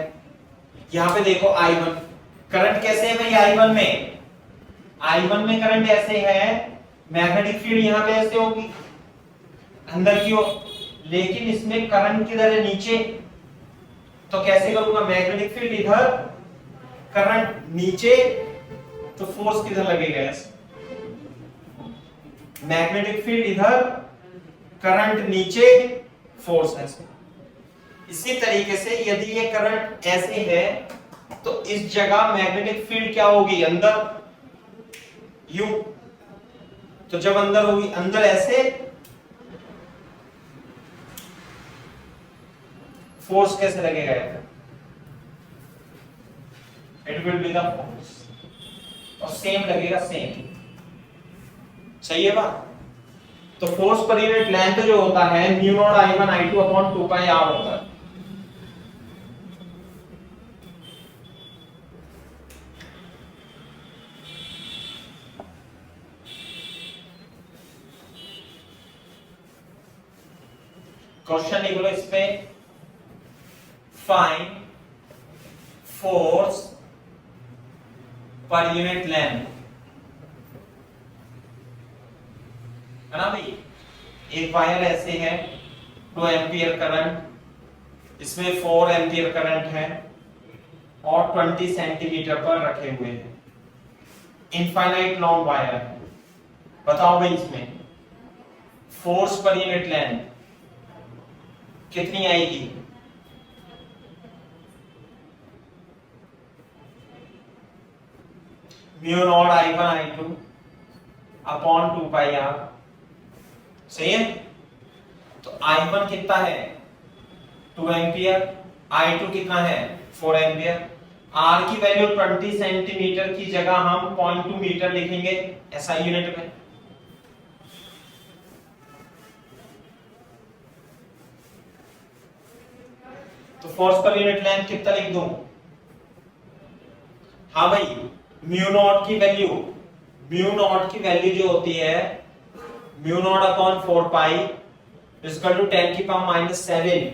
यहां पे देखो I1 करंट कैसे है भाई, I1 में करंट ऐसे है, मैग्नेटिक फील्ड यहां पे ऐसे होगी अंदर की ओर, लेकिन इसमें करंट किधर है, नीचे। तो कैसे करूंगा, मैग्नेटिक फील्ड इधर, करंट नीचे, तो फोर्स किधर लगेगा, ऐसे मैग्नेटिक फील्ड इधर, करंट नीचे, फोर्स ऐसे। इसी तरीके से यदि ये करंट ऐसे है तो इस जगह मैग्नेटिक फील्ड क्या होगी, अंदर, यू। तो जब अंदर होगी, अंदर ऐसे, फोर्स कैसे लगेगा, it will be the force, और सेम लगेगा, सेम। सही है बात। तो फोर्स पर यूनिट लेंथ जो होता है mu naught I1 I2 upon 2 pi r होता है। क्वेश्चन लिख लो इस पे, find force per unit length, है ना भाई। एक वायर ऐसे है, 2 एम्पियर करंट, इसमें 4 एम्पियर करंट है और 20 सेंटीमीटर पर रखे हुए हैं, इनफाइनाइट लॉन्ग वायर है। बताओ भाई इसमें फोर्स पर यूनिट लेंथ कितनी आएगी, mu naught I1 I2 upon 2 pi r। सही है। तो I1 कितना है, 2 एम्पियर, I2 कितना है, 4 एम्पियर। आर की वैल्यू 20 सेंटीमीटर की जगह हम 0.2 मीटर लिखेंगे एसआई यूनिट में। तो फोर्स पर यूनिट लेंथ कितना लिख दूं? हाँ भाई, म्यू नॉट की वैल्यू जो होती है mu naught upon 4 pi equal to 10 की पावर -7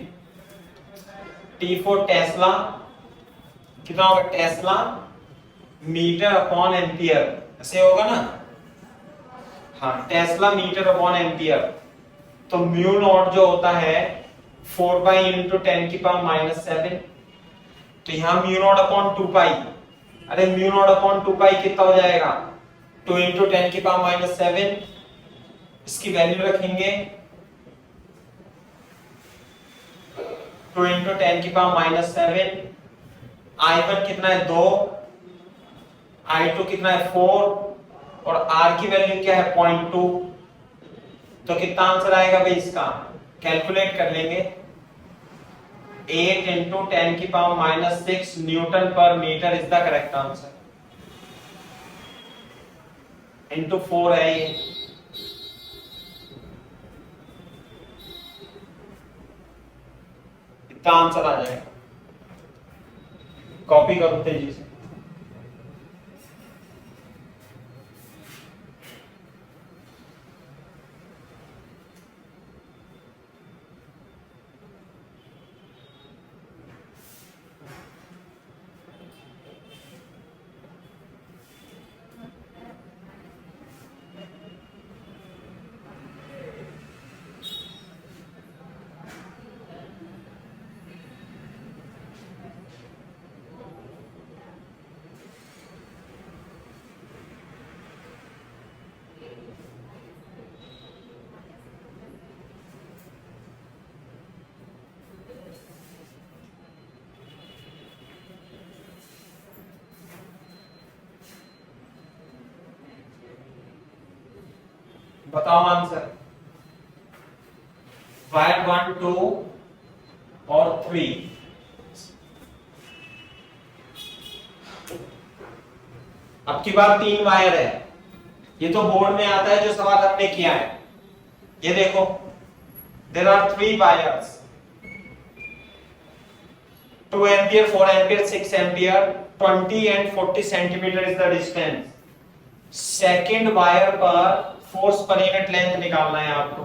टी फॉर टेस्ला, कितना होगा टेस्ला मीटर अपॉन एम्पियर, ऐसे होगा ना। हाँ, टेस्ला मीटर अपॉन एम्पियर। तो म्यू नॉट जो होता है 4 पाई इंटू 10 की पावर -7, तो यहां म्यू नॉट अपॉन 2 पाई, अरे म्यू नॉट अपॉन 2 पाई कितना हो जाएगा 2 इंटू 10 की पावर -7, इसकी वैल्यू रखेंगे 2 इंटू 10 की पावर -7। I1 कितना है 2, I2 कितना है 4 और R की वैल्यू क्या है 0.2। तो कितना आंसर आएगा भाई इसका, कैलकुलेट कर लेंगे। 8 इंटू 10 की power -6 newton per metre is the correct answer. Into 4 है ये। इतना आंसर आ जाएगा। कॉपी करो तेजी से। बताओ आंसर। वायर 1, 2 और 3। अब की बार 3 वायर है। ये तो बोर्ड में आता है जो सवाल हमने किया है। ये देखो, there are 3 wires, 2 ampere, 4 ampere, 6 ampere, 20 and 40 centimetre is the distance. Second wire पर फोर्स पर यूनिट लेंथ निकालना है आपको।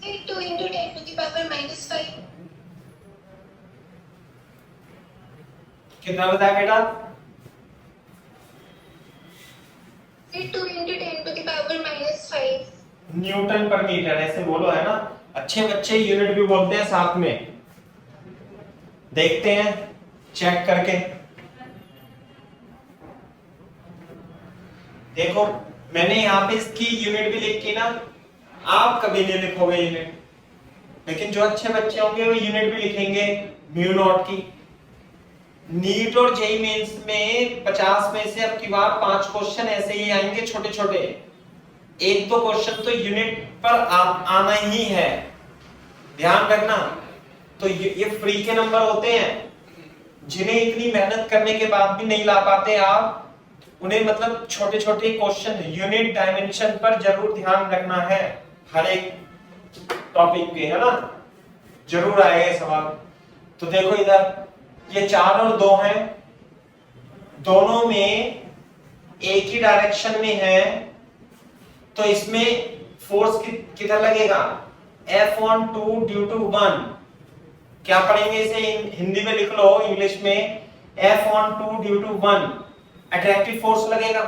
Say 2 into 10 to the power -5. कितना बताया बेटा? Say 2 into 10 to the power -5. Newton per metre, ऐसे बोलो, है ना। अच्छे बच्चे यूनिट भी बोलते हैं साथ में। देखते हैं चेक करके। देखो, मैंने यहाँ पे इसकी यूनिट भी लिखी ना, आप कभी नहीं लिखोगे यूनिट, लेकिन जो अच्छे बच्चे होंगे वो यूनिट भी लिखेंगे म्यू नॉट की। नीट और जेईई मेंस में 50 में से अब की बार 5 क्वेश्चन ऐसे ही आएंगे छोटे छोटे। एक दो क्वेश्चन तो यूनिट पर आना ही है, ध्यान रखना। तो ये फ्री के नंबर होते हैं, जिन्हें इतनी मेहनत करने के बाद भी नहीं ला पाते आप, उन्हें मतलब छोटे छोटे क्वेश्चन यूनिट डायमेंशन पर जरूर ध्यान रखना है। हर एक टॉपिक पे, है ना, जरूर आएगा सवाल। तो देखो इधर ये 4 और 2 हैं, दोनों में एक ही डायरेक्शन में है, तो इसमें फोर्स कितना लगेगा F/2 ड्यू टू 1। क्या पढ़ेंगे इसे, हिंदी में लिख लो, इंग्लिश में F/2 due to 1। Attractive force लगेगा।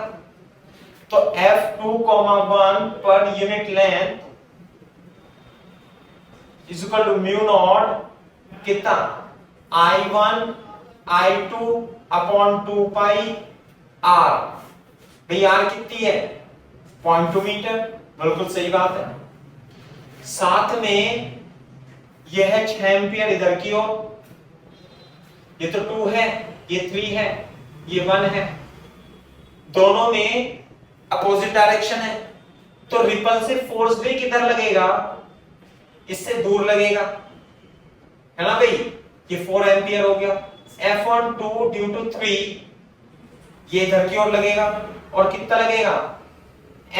तो F2,1 per unit length is equal to mu naught कितना I1 I2 upon 2 pi R। भाई R कितनी है 0.2 मीटर, बिल्कुल सही बात है। साथ में यह है 6 एम्पियर इधर की ओर, ये तो 2 है, ये 3 है, ये 1 है, दोनों में अपोजिट डायरेक्शन है, तो रिपल्सिव फोर्स भी किधर लगेगा, इससे दूर लगेगा, है ना भाई। ये 4 एम्पियर हो गया। F12 ड्यू टू 3 ये इधर की ओर लगेगा, और कितना लगेगा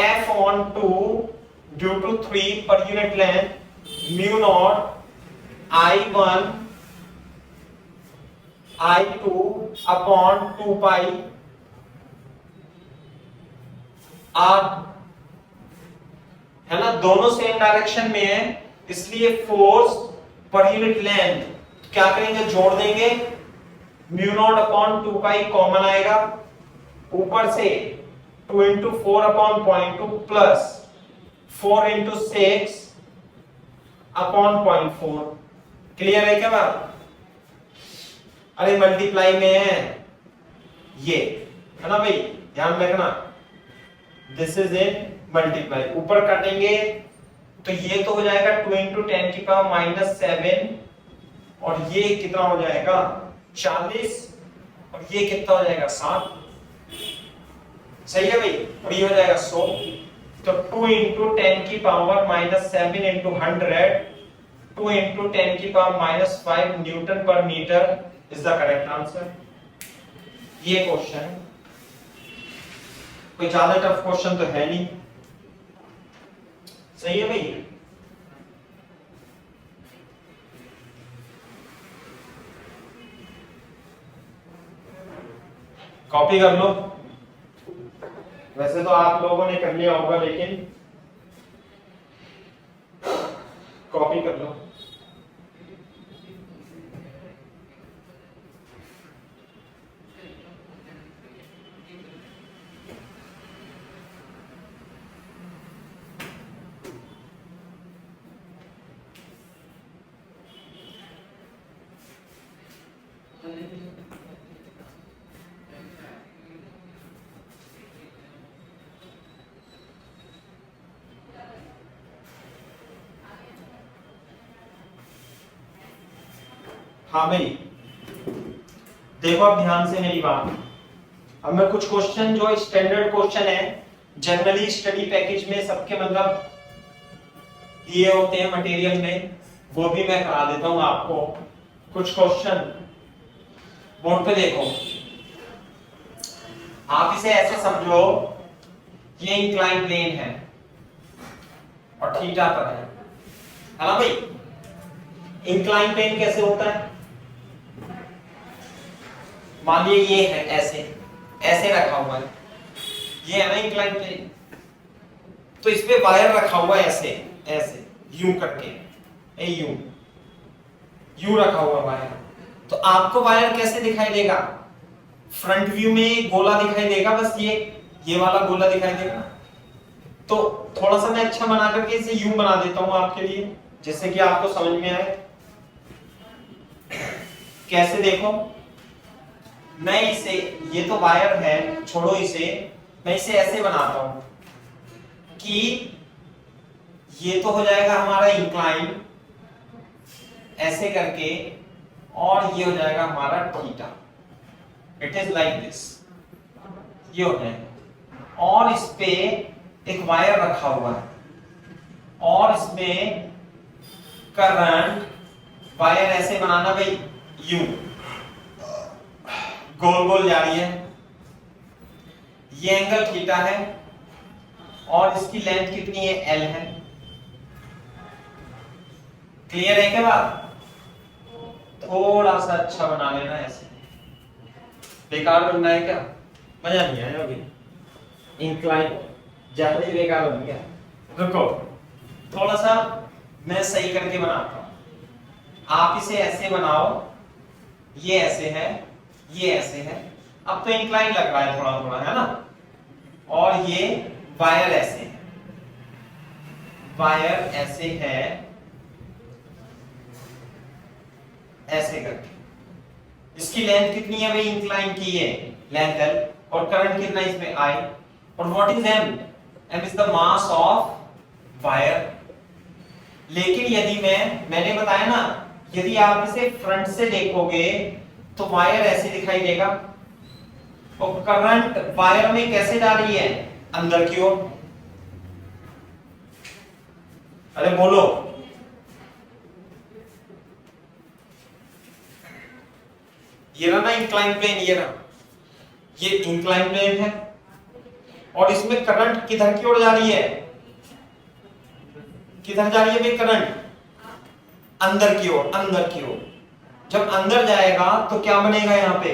F12 due to 3 per unit length mu naught I1 I2 upon 2 pi R, है ना, दोनों सेम डायरेक्शन में है, इसलिए फोर्स पर यूनिट लेंथ क्या करेंगे, जोड़ देंगे, mu naught upon 2 pi common आएगा, ऊपर से 2 into 4 upon 0.2 plus 4 into 6 upon 0.4। Clear है क्या बात? अरे मल्टीप्लाई में है ये, है ना भाई, ध्यान रखना, दिस इज इन मल्टीप्लाई, ऊपर काटेंगे तो ये तो हो जाएगा 2 इंटू 10 की पावर माइनस 7, और ये कितना हो जाएगा 40, और ये कितना हो जाएगा 7, सही है भाई, और ये हो जाएगा 100। तो 2 इंटू 10 की पावर माइनस 7 इंटू 100, 2 इंटू 10 की power minus 5 newton per metre is the correct answer. ये क्वेश्चन कोई ज्यादा टफ क्वेश्चन तो है नहीं, सही है भाई। कॉपी कर लो, वैसे तो आप लोगों ने कर लिया होगा, लेकिन कॉपी कर लो। हाँ भाई देखो, अब ध्यान से मेरी बात। अब मैं कुछ क्वेश्चन जो स्टैंडर्ड क्वेश्चन है, जनरली स्टडी पैकेज में सबके मतलब दिए होते हैं मटेरियल में, वो भी मैं करा देता हूं आपको। कुछ क्वेश्चन बोर्ड पे देखो, आप इसे ऐसे समझो, ये इंक्लाइन प्लेन है और थीटा पर है ना भाई। इंक्लाइन प्लेन कैसे होता है, मान लीजिए ये है ऐसे, ऐसे रखा हुआ है, ये है ना इंक्लाइन प्लेन, तो इस पे वायर रखा हुआ है ऐसे ऐसे यूं करके, यूं रखा हुआ वायर। तो आपको वायर कैसे दिखाई देगा, फ्रंट व्यू में गोला दिखाई देगा, बस ये वाला गोला दिखाई देगा। तो थोड़ा सा मैं अच्छा बना करके इसे यूं बना देता हूं आपके लिए, जिससे कि आपको समझ में आए। कैसे देखो, मैं इसे, ये तो वायर है, छोड़ो इसे, मैं इसे ऐसे बनाता हूं कि ये तो हो जाएगा हमारा इंक्लाइन ऐसे करके, और ये हो जाएगा हमारा theta. It is like this, ये हो जाएगा। और इस पे एक वायर रखा हुआ है, और इसमें करंट, वायर ऐसे बनाना भाई, यूं गोल गोल जा रही है, ये एंगल थीटा है, और इसकी लेंथ कितनी है, एल है। क्लियर है क्या बात? थोड़ा सा अच्छा बना लेना ऐसे, बेकार बनना है क्या, मजा नहीं आया अभी, इंक्लाइन ज्यादा ही बेकार बन गया। रुको थोड़ा सा मैं सही करके बनाता हूं। आप इसे ऐसे बनाओ, ये ऐसे है, ये ऐसे है, अब तो इंक्लाइन लग रहा है थोड़ा थोड़ा, है ना। और ये वायर ऐसे है, वायर ऐसे है, ऐसे करके। इसकी लेंथ कितनी है भाई, इंक्लाइन की है लेंथ L, और करंट कितना इसमें I। और what is M? M is the mass of wire. लेकिन यदि मैंने बताया ना, यदि आप इसे फ्रंट से देखोगे तो वायर ऐसे दिखाई देगा, और करंट वायर में कैसे जा रही है, अंदर की ओर। अरे बोलो, ये रहा ना इंक्लाइन प्लेन, ये रहा, ये इंक्लाइन प्लेन है, और इसमें करंट किधर की ओर जा रही है, किधर जा रही है भाई करंट, अंदर की ओर, अंदर की ओर। जब अंदर जाएगा तो क्या बनेगा यहाँ पे,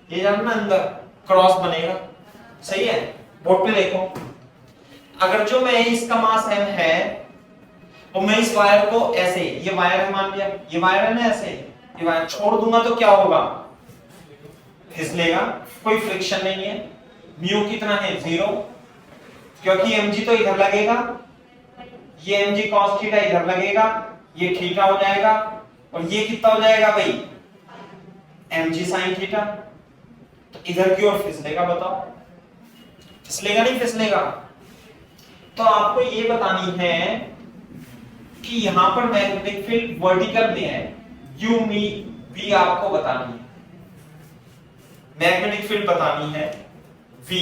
ये जाना ना अंदर, क्रॉस बनेगा, सही है। बोर्ड पे देखो, अगर जो मैं इसका मास m है, तो मैं इस वायर को ऐसे, ये वायर है मान लिया, ये वायर है ना ऐसे, ये वायर छोड़ दूंगा तो क्या होगा, फिसलेगा, कोई फ्रिक्शन नहीं है। म्यू कितना है, 0, क्योंकि mg तो इधर लगेगा, ये mg cos थीटा इधर लगेगा, ये थीटा हो जाएगा, और ये कितना हो जाएगा भाई, mg sin थीटा। तो इधर की ओर फिसलेगा, बताओ फिसलेगा नहीं फिसलेगा। तो आपको ये बतानी है कि यहां पर मैग्नेटिक फील्ड वर्टिकल में है, यू मी वी आपको बतानी है, मैग्नेटिक फील्ड बतानी है V,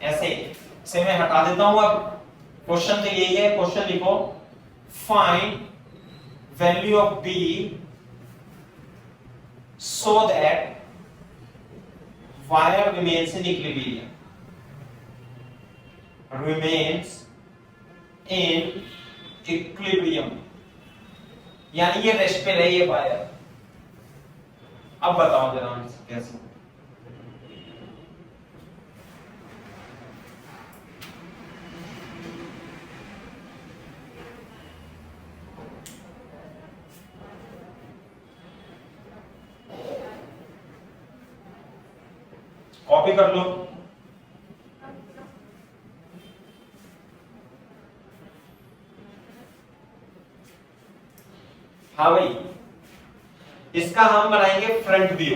ऐसे इसे मैं हटा देता हूं। अब क्वेश्चन तो यही है, क्वेश्चन लिखो, find value of B so that wire remains in equilibrium, remains in equilibrium, यानी ये रेस्ट पे रही है वायर। अब बताओ जरा कैसे। कॉपी कर लो। हाँ भाई, इसका हम बनाएंगे फ्रंट व्यू।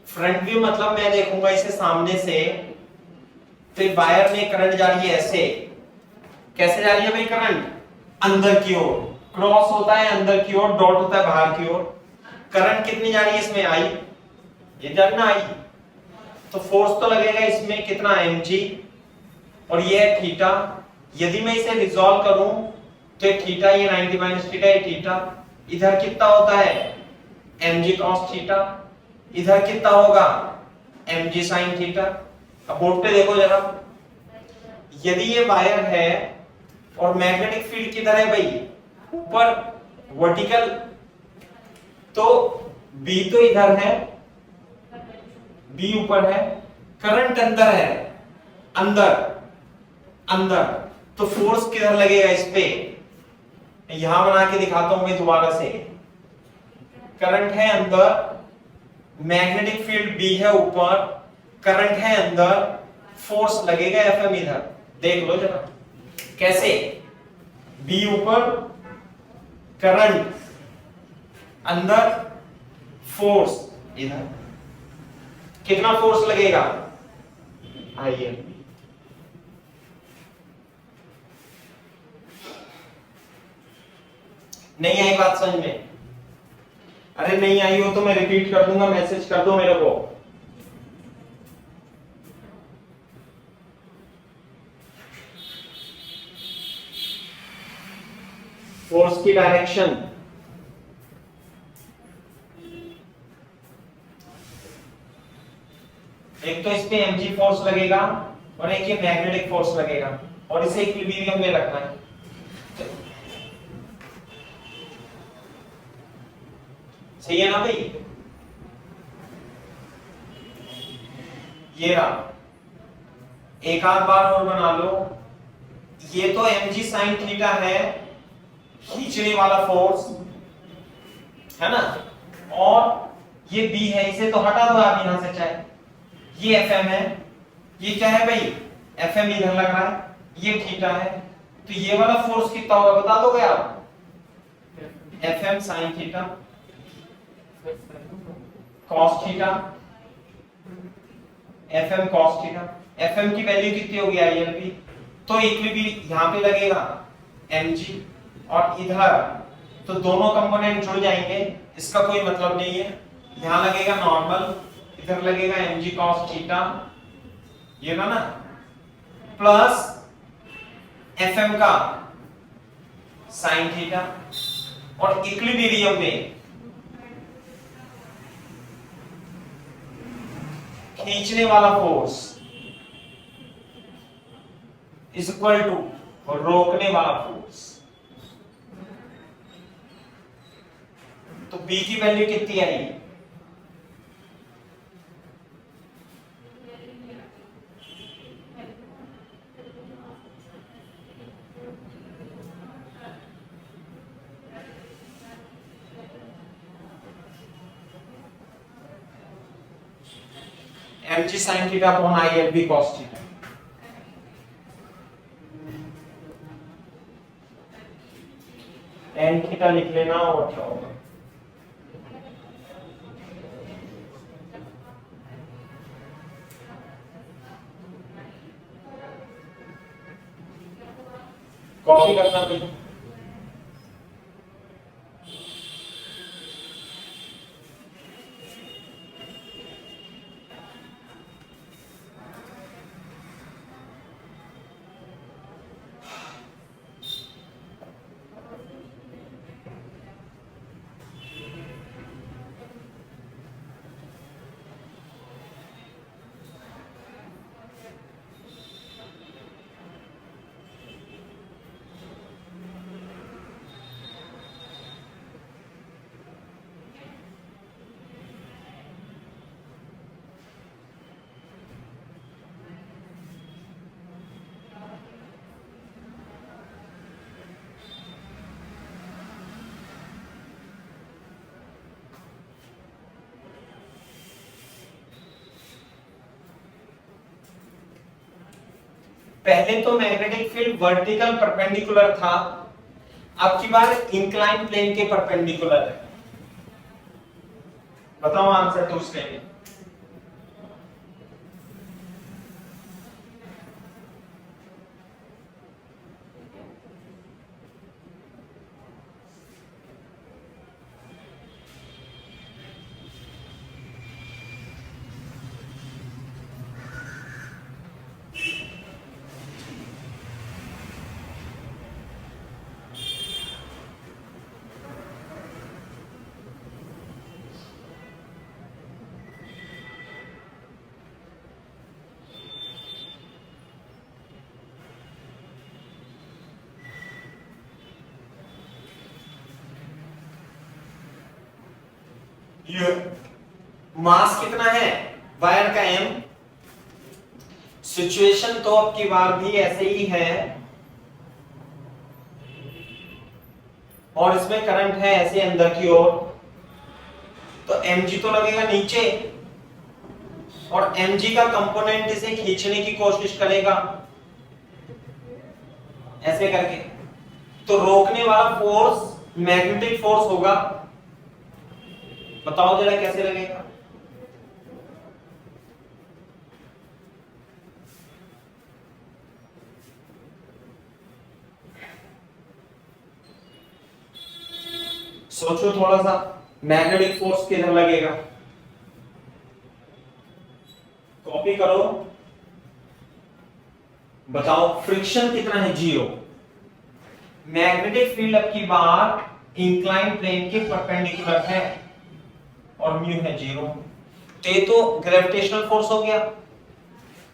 फ्रंट व्यू मतलब मैं देखूंगा इसे सामने से, तो वायर में करंट जा रही है ऐसे, कैसे जा रही है भाई करंट, अंदर की ओर, क्रॉस होता है अंदर की ओर, डॉट होता है बाहर की ओर। करंट कितनी जा रही है इसमें, आई, ये जानना आई, तो फोर्स तो लगेगा इसमें कितना, mg, और ये है थीटा। यदि मैं इसे रिजॉल्व करूं तो ये थीटा, ये 90 माइनस थीटा, ये थीटा, इधर कितना होता है mg cos थीटा, इधर कितना होगा mg sin थीटा। अब बोर्ड पे देखो जरा, यदि ये वायर है और मैग्नेटिक फील्ड किधर है भाई, ऊपर वर्टिकल, तो B तो इधर है, B ऊपर है, करंट अंदर है, अंदर अंदर, तो फोर्स किधर लगेगा इस पे, यहां बना के दिखाता हूं मैं दोबारा से। करंट है अंदर, मैग्नेटिक फील्ड B है ऊपर, करंट है अंदर, फोर्स लगेगा Fm इधर। देख लो जरा कैसे, B ऊपर, करंट अंदर, फोर्स इधर, कितना फोर्स लगेगा, आइए नहीं आई बात समझ में, अरे नहीं आई हो तो मैं रिपीट कर दूंगा, मैसेज कर दो मेरे को। फोर्स की डायरेक्शन, एक तो इस पे mg फोर्स लगेगा और एक ये मैग्नेटिक फोर्स लगेगा, और इसे इक्विलिब्रियम में रखना है। सही है ना भाई, ये रहा, एक आध बार और बना लो। ये तो mg sin थीटा है, खींचने वाला फोर्स है ना, और ये बी है, इसे तो हटा दो आप यहां से चाहे। ये एफ एम है, ये क्या है भाई, एफ एम इधर लग रहा है, ये थीटा है, तो ये वाला फोर्स कितना होगा बता दोगे आप? F M sine theta cos theta, F M cos theta. F M की वैल्यू कितनी होगी आई एल पी, तो इक्विलिब्रियम यहां पे लगेगा एम जी, और इधर तो दोनों कंपोनेंट जुड़ जाएंगे, इसका कोई मतलब नहीं है। यहां लगेगा नॉर्मल, इधर लगेगा एम जी कॉस थीटा, ये ना प्लस एफ एम का साइन थीटा, और इक्विलिब्रियम में खींचने वाला फोर्स इज इक्वल टू रोकने वाला फोर्स। तो बी की वैल्यू कितनी आई? M G sine theta upon I L B cos theta. N theta लिख लेना, और क्या होगा? कॉपी करना बेटा। पहले तो मैग्नेटिक फील्ड वर्टिकल परपेंडिकुलर था, अब की बार इंक्लाइन प्लेन के परपेंडिकुलर है। बताओ आंसर दूसरे में। मास कितना है वायर का m, सिचुएशन तो अब की बार भी ऐसे ही है, और इसमें करंट है ऐसे अंदर की ओर, तो mg तो लगेगा नीचे, और mg का कंपोनेंट इसे खींचने की कोशिश करेगा ऐसे करके, तो रोकने वाला फोर्स मैग्नेटिक फोर्स होगा। बताओ जरा कैसे लगेगा? सोचो थोड़ा सा, मैग्नेटिक फोर्स किधर लगेगा? कॉपी करो, बताओ फ्रिक्शन कितना है? 0। मैग्नेटिक फील्ड अब की बार इंक्लाइन प्लेन के परपेंडिकुलर है, और म्यू है 0। तो ग्रेविटेशनल फोर्स हो गया।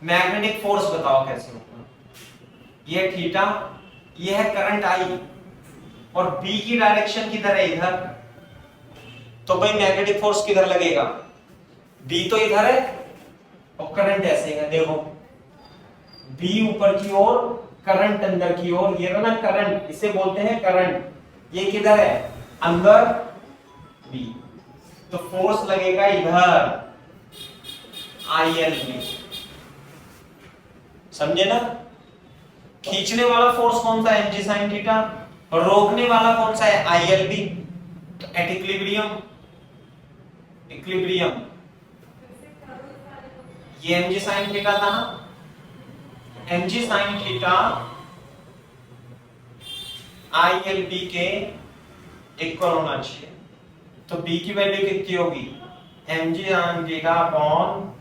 मैग्नेटिक फोर्स बताओ कैसे होगा? ये थीटा, ये है करंट आई, और बी की डायरेक्शन किधर है? इधर। तो भाई मैग्नेटिक फोर्स किधर लगेगा? बी तो इधर है, और करंट ऐसे है, देखो बी ऊपर की ओर, करंट अंदर की ओर, ये ना करंट, इसे बोलते हैं करंट। ये किधर है? अंदर बी, तो फोर्स लगेगा इधर ILB, समझे ना? खींचने वाला फोर्स कौन सा है? mg sin थीटा, और रोकने वाला कौन सा है? ILB। तो एट इक्विलिब्रियम, इक्विलिब्रियम ये mg sin थीटा था ना, mg sin थीटा ILB के इक्वल होना चाहिए। तो B की वैल्यू कितनी होगी? mg sin theta upon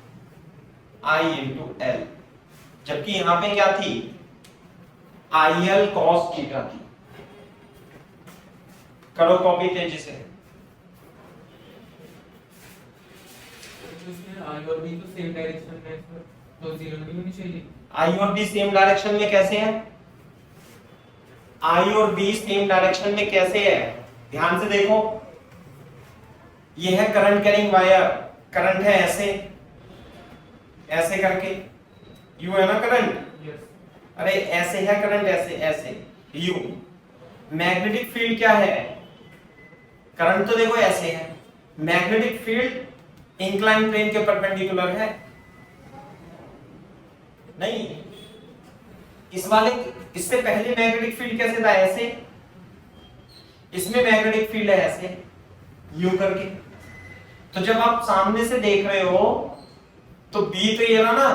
I into L, जबकि यहां पे क्या थी? IL cos थीटा थी। करो कॉपी तेजी से। आई और बी तो सेम डायरेक्शन में है सर, तो जीरो नहीं होनी चाहिए। I और B सेम डायरेक्शन में कैसे है? I और B सेम डायरेक्शन में कैसे है? ध्यान से देखो, ये है करंट कैरिंग वायर, करंट है ऐसे ऐसे करके, यू है ना करंट, यस अरे ऐसे है करंट, ऐसे ऐसे यू। मैग्नेटिक फील्ड क्या है? करंट तो देखो ऐसे है, मैग्नेटिक फील्ड इंक्लाइन प्लेन के परपेंडिकुलर है नहीं। इस वाले, इससे पहले मैग्नेटिक फील्ड कैसे था? ऐसे। इसमें मैग्नेटिक फील्ड है ऐसे यू करके। तो जब आप सामने से देख रहे हो तो B तो ये रहा ना,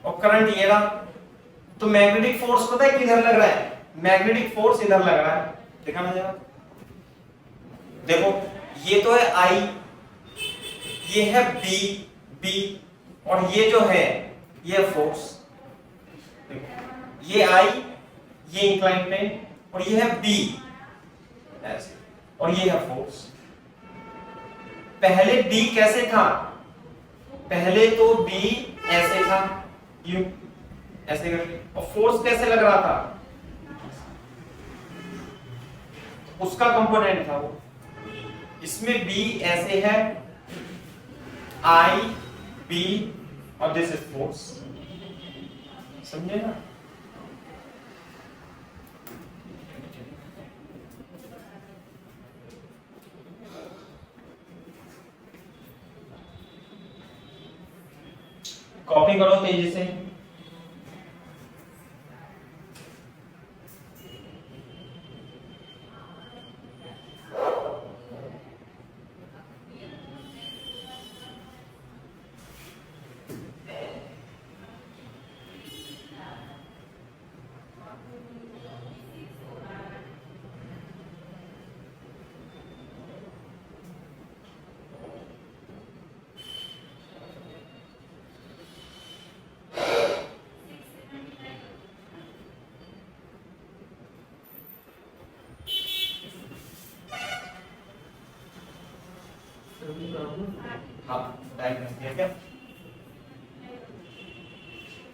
और करंट ये रहा, तो मैग्नेटिक फोर्स पता है किधर लग रहा है? मैग्नेटिक फोर्स इधर लग रहा है, देखा ना जरा, देखो ये तो है I, ये है B, और ये जो है ये फोर्स, ये I, ये इंक्लाइन प्लेन, और ये है B ऐसे, और ये है फोर्स। पहले B कैसे था? पहले तो B ऐसे था, यू ऐसे करके, और फोर्स कैसे लग रहा था? उसका कंपोनेंट था वो। इसमें B ऐसे है, I, B, और दिस इज फोर्स, समझे ना? कॉपी करो तेजी से। ठीक है,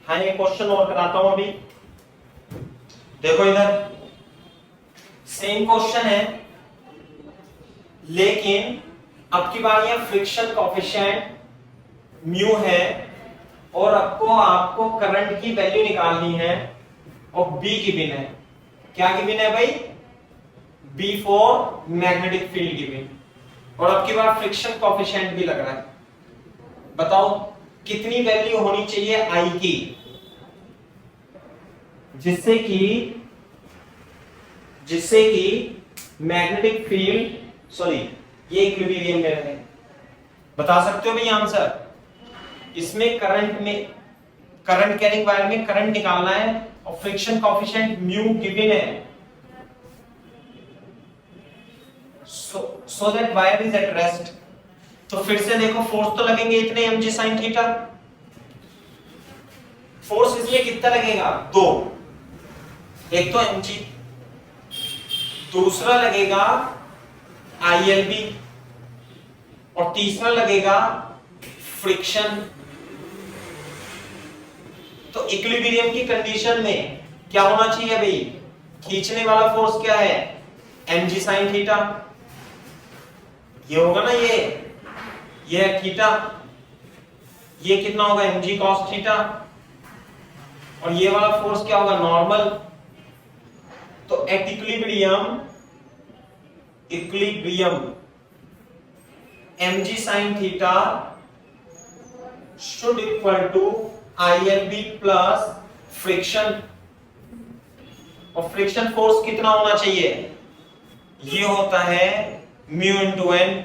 हाँ ये क्वेश्चन और कराता हूं अभी। देखो इधर सेम क्वेश्चन है, लेकिन अब की बार यह फ्रिक्शन कोएफिशिएंट म्यू है, और आपको करंट की वैल्यू निकालनी है, और बी गिवन है। क्या गिवन है भाई? B for magnetic field given, और अब की बार फ्रिक्शन कोएफिशिएंट भी लग रहा है। बताओ कितनी वैल्यू होनी चाहिए आई की, जिससे कि मैग्नेटिक फील्ड, सॉरी ये इक्विलिब्रियम में रहे। बता सकते हो भाई आंसर? इसमें करंट कैरिंग वायर में करंट निकालना है, और फ्रिक्शन कोएफिशिएंट म्यू गिवन है, so that wire is at rest। तो फिर से देखो फोर्स तो लगेंगे इतने mg sin थीटा। फोर्स इसमें कितना लगेगा? 2, एक तो mg, दूसरा लगेगा ILB, और तीसरा लगेगा फ्रिक्शन। तो इक्विलिब्रियम की कंडीशन में क्या होना चाहिए भाई? खींचने वाला फोर्स क्या है? mg sin थीटा, ये होगा ना, ये है थीटा, ये कितना होगा? mg cos थीटा, और ये वाला फोर्स क्या होगा? नॉर्मल। तो at equilibrium mg sin theta should equal to ILB plus friction, और फ्रिक्शन फोर्स कितना होना चाहिए, ये होता है म्यू इंटू एन।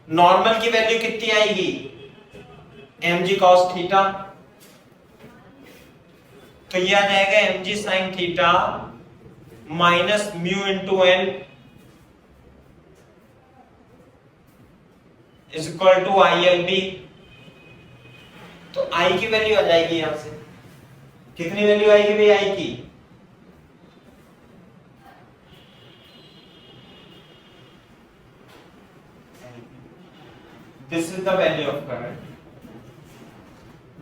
नॉर्मल की वैल्यू कितनी आएगी, mg cos थीटा, तो ये आ जाएगा mg sin theta minus mu into N is equal to ILB। तो I की वैल्यू आ जाएगी यहां से, कितनी वैल्यू आएगी भाई I की, this is the value of current.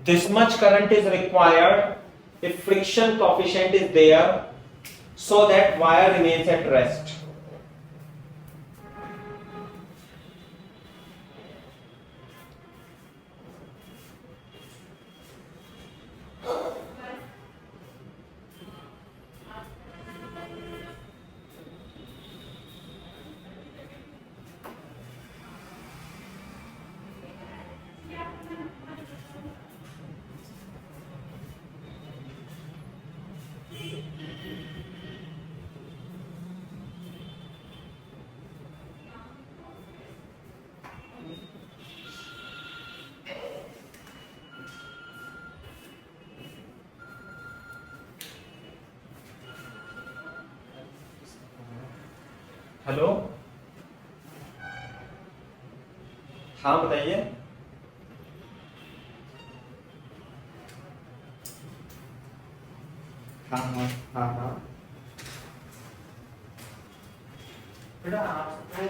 This much current is required if friction coefficient is there so that wire remains at rest. Hello, हाँ बताइए। हाँ हाँ हाँ हाँ बेटा आपको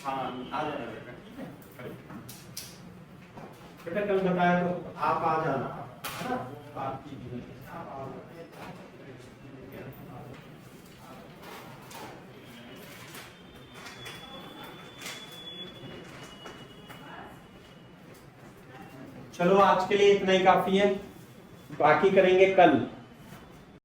हाँ आ जाना बेटा, ठीक है बेटा, कल बताया तो आप आ जाना, है ना, आपकी आप आ जाना। चलो आज के लिए इतना ही काफी है, बाकी करेंगे कल।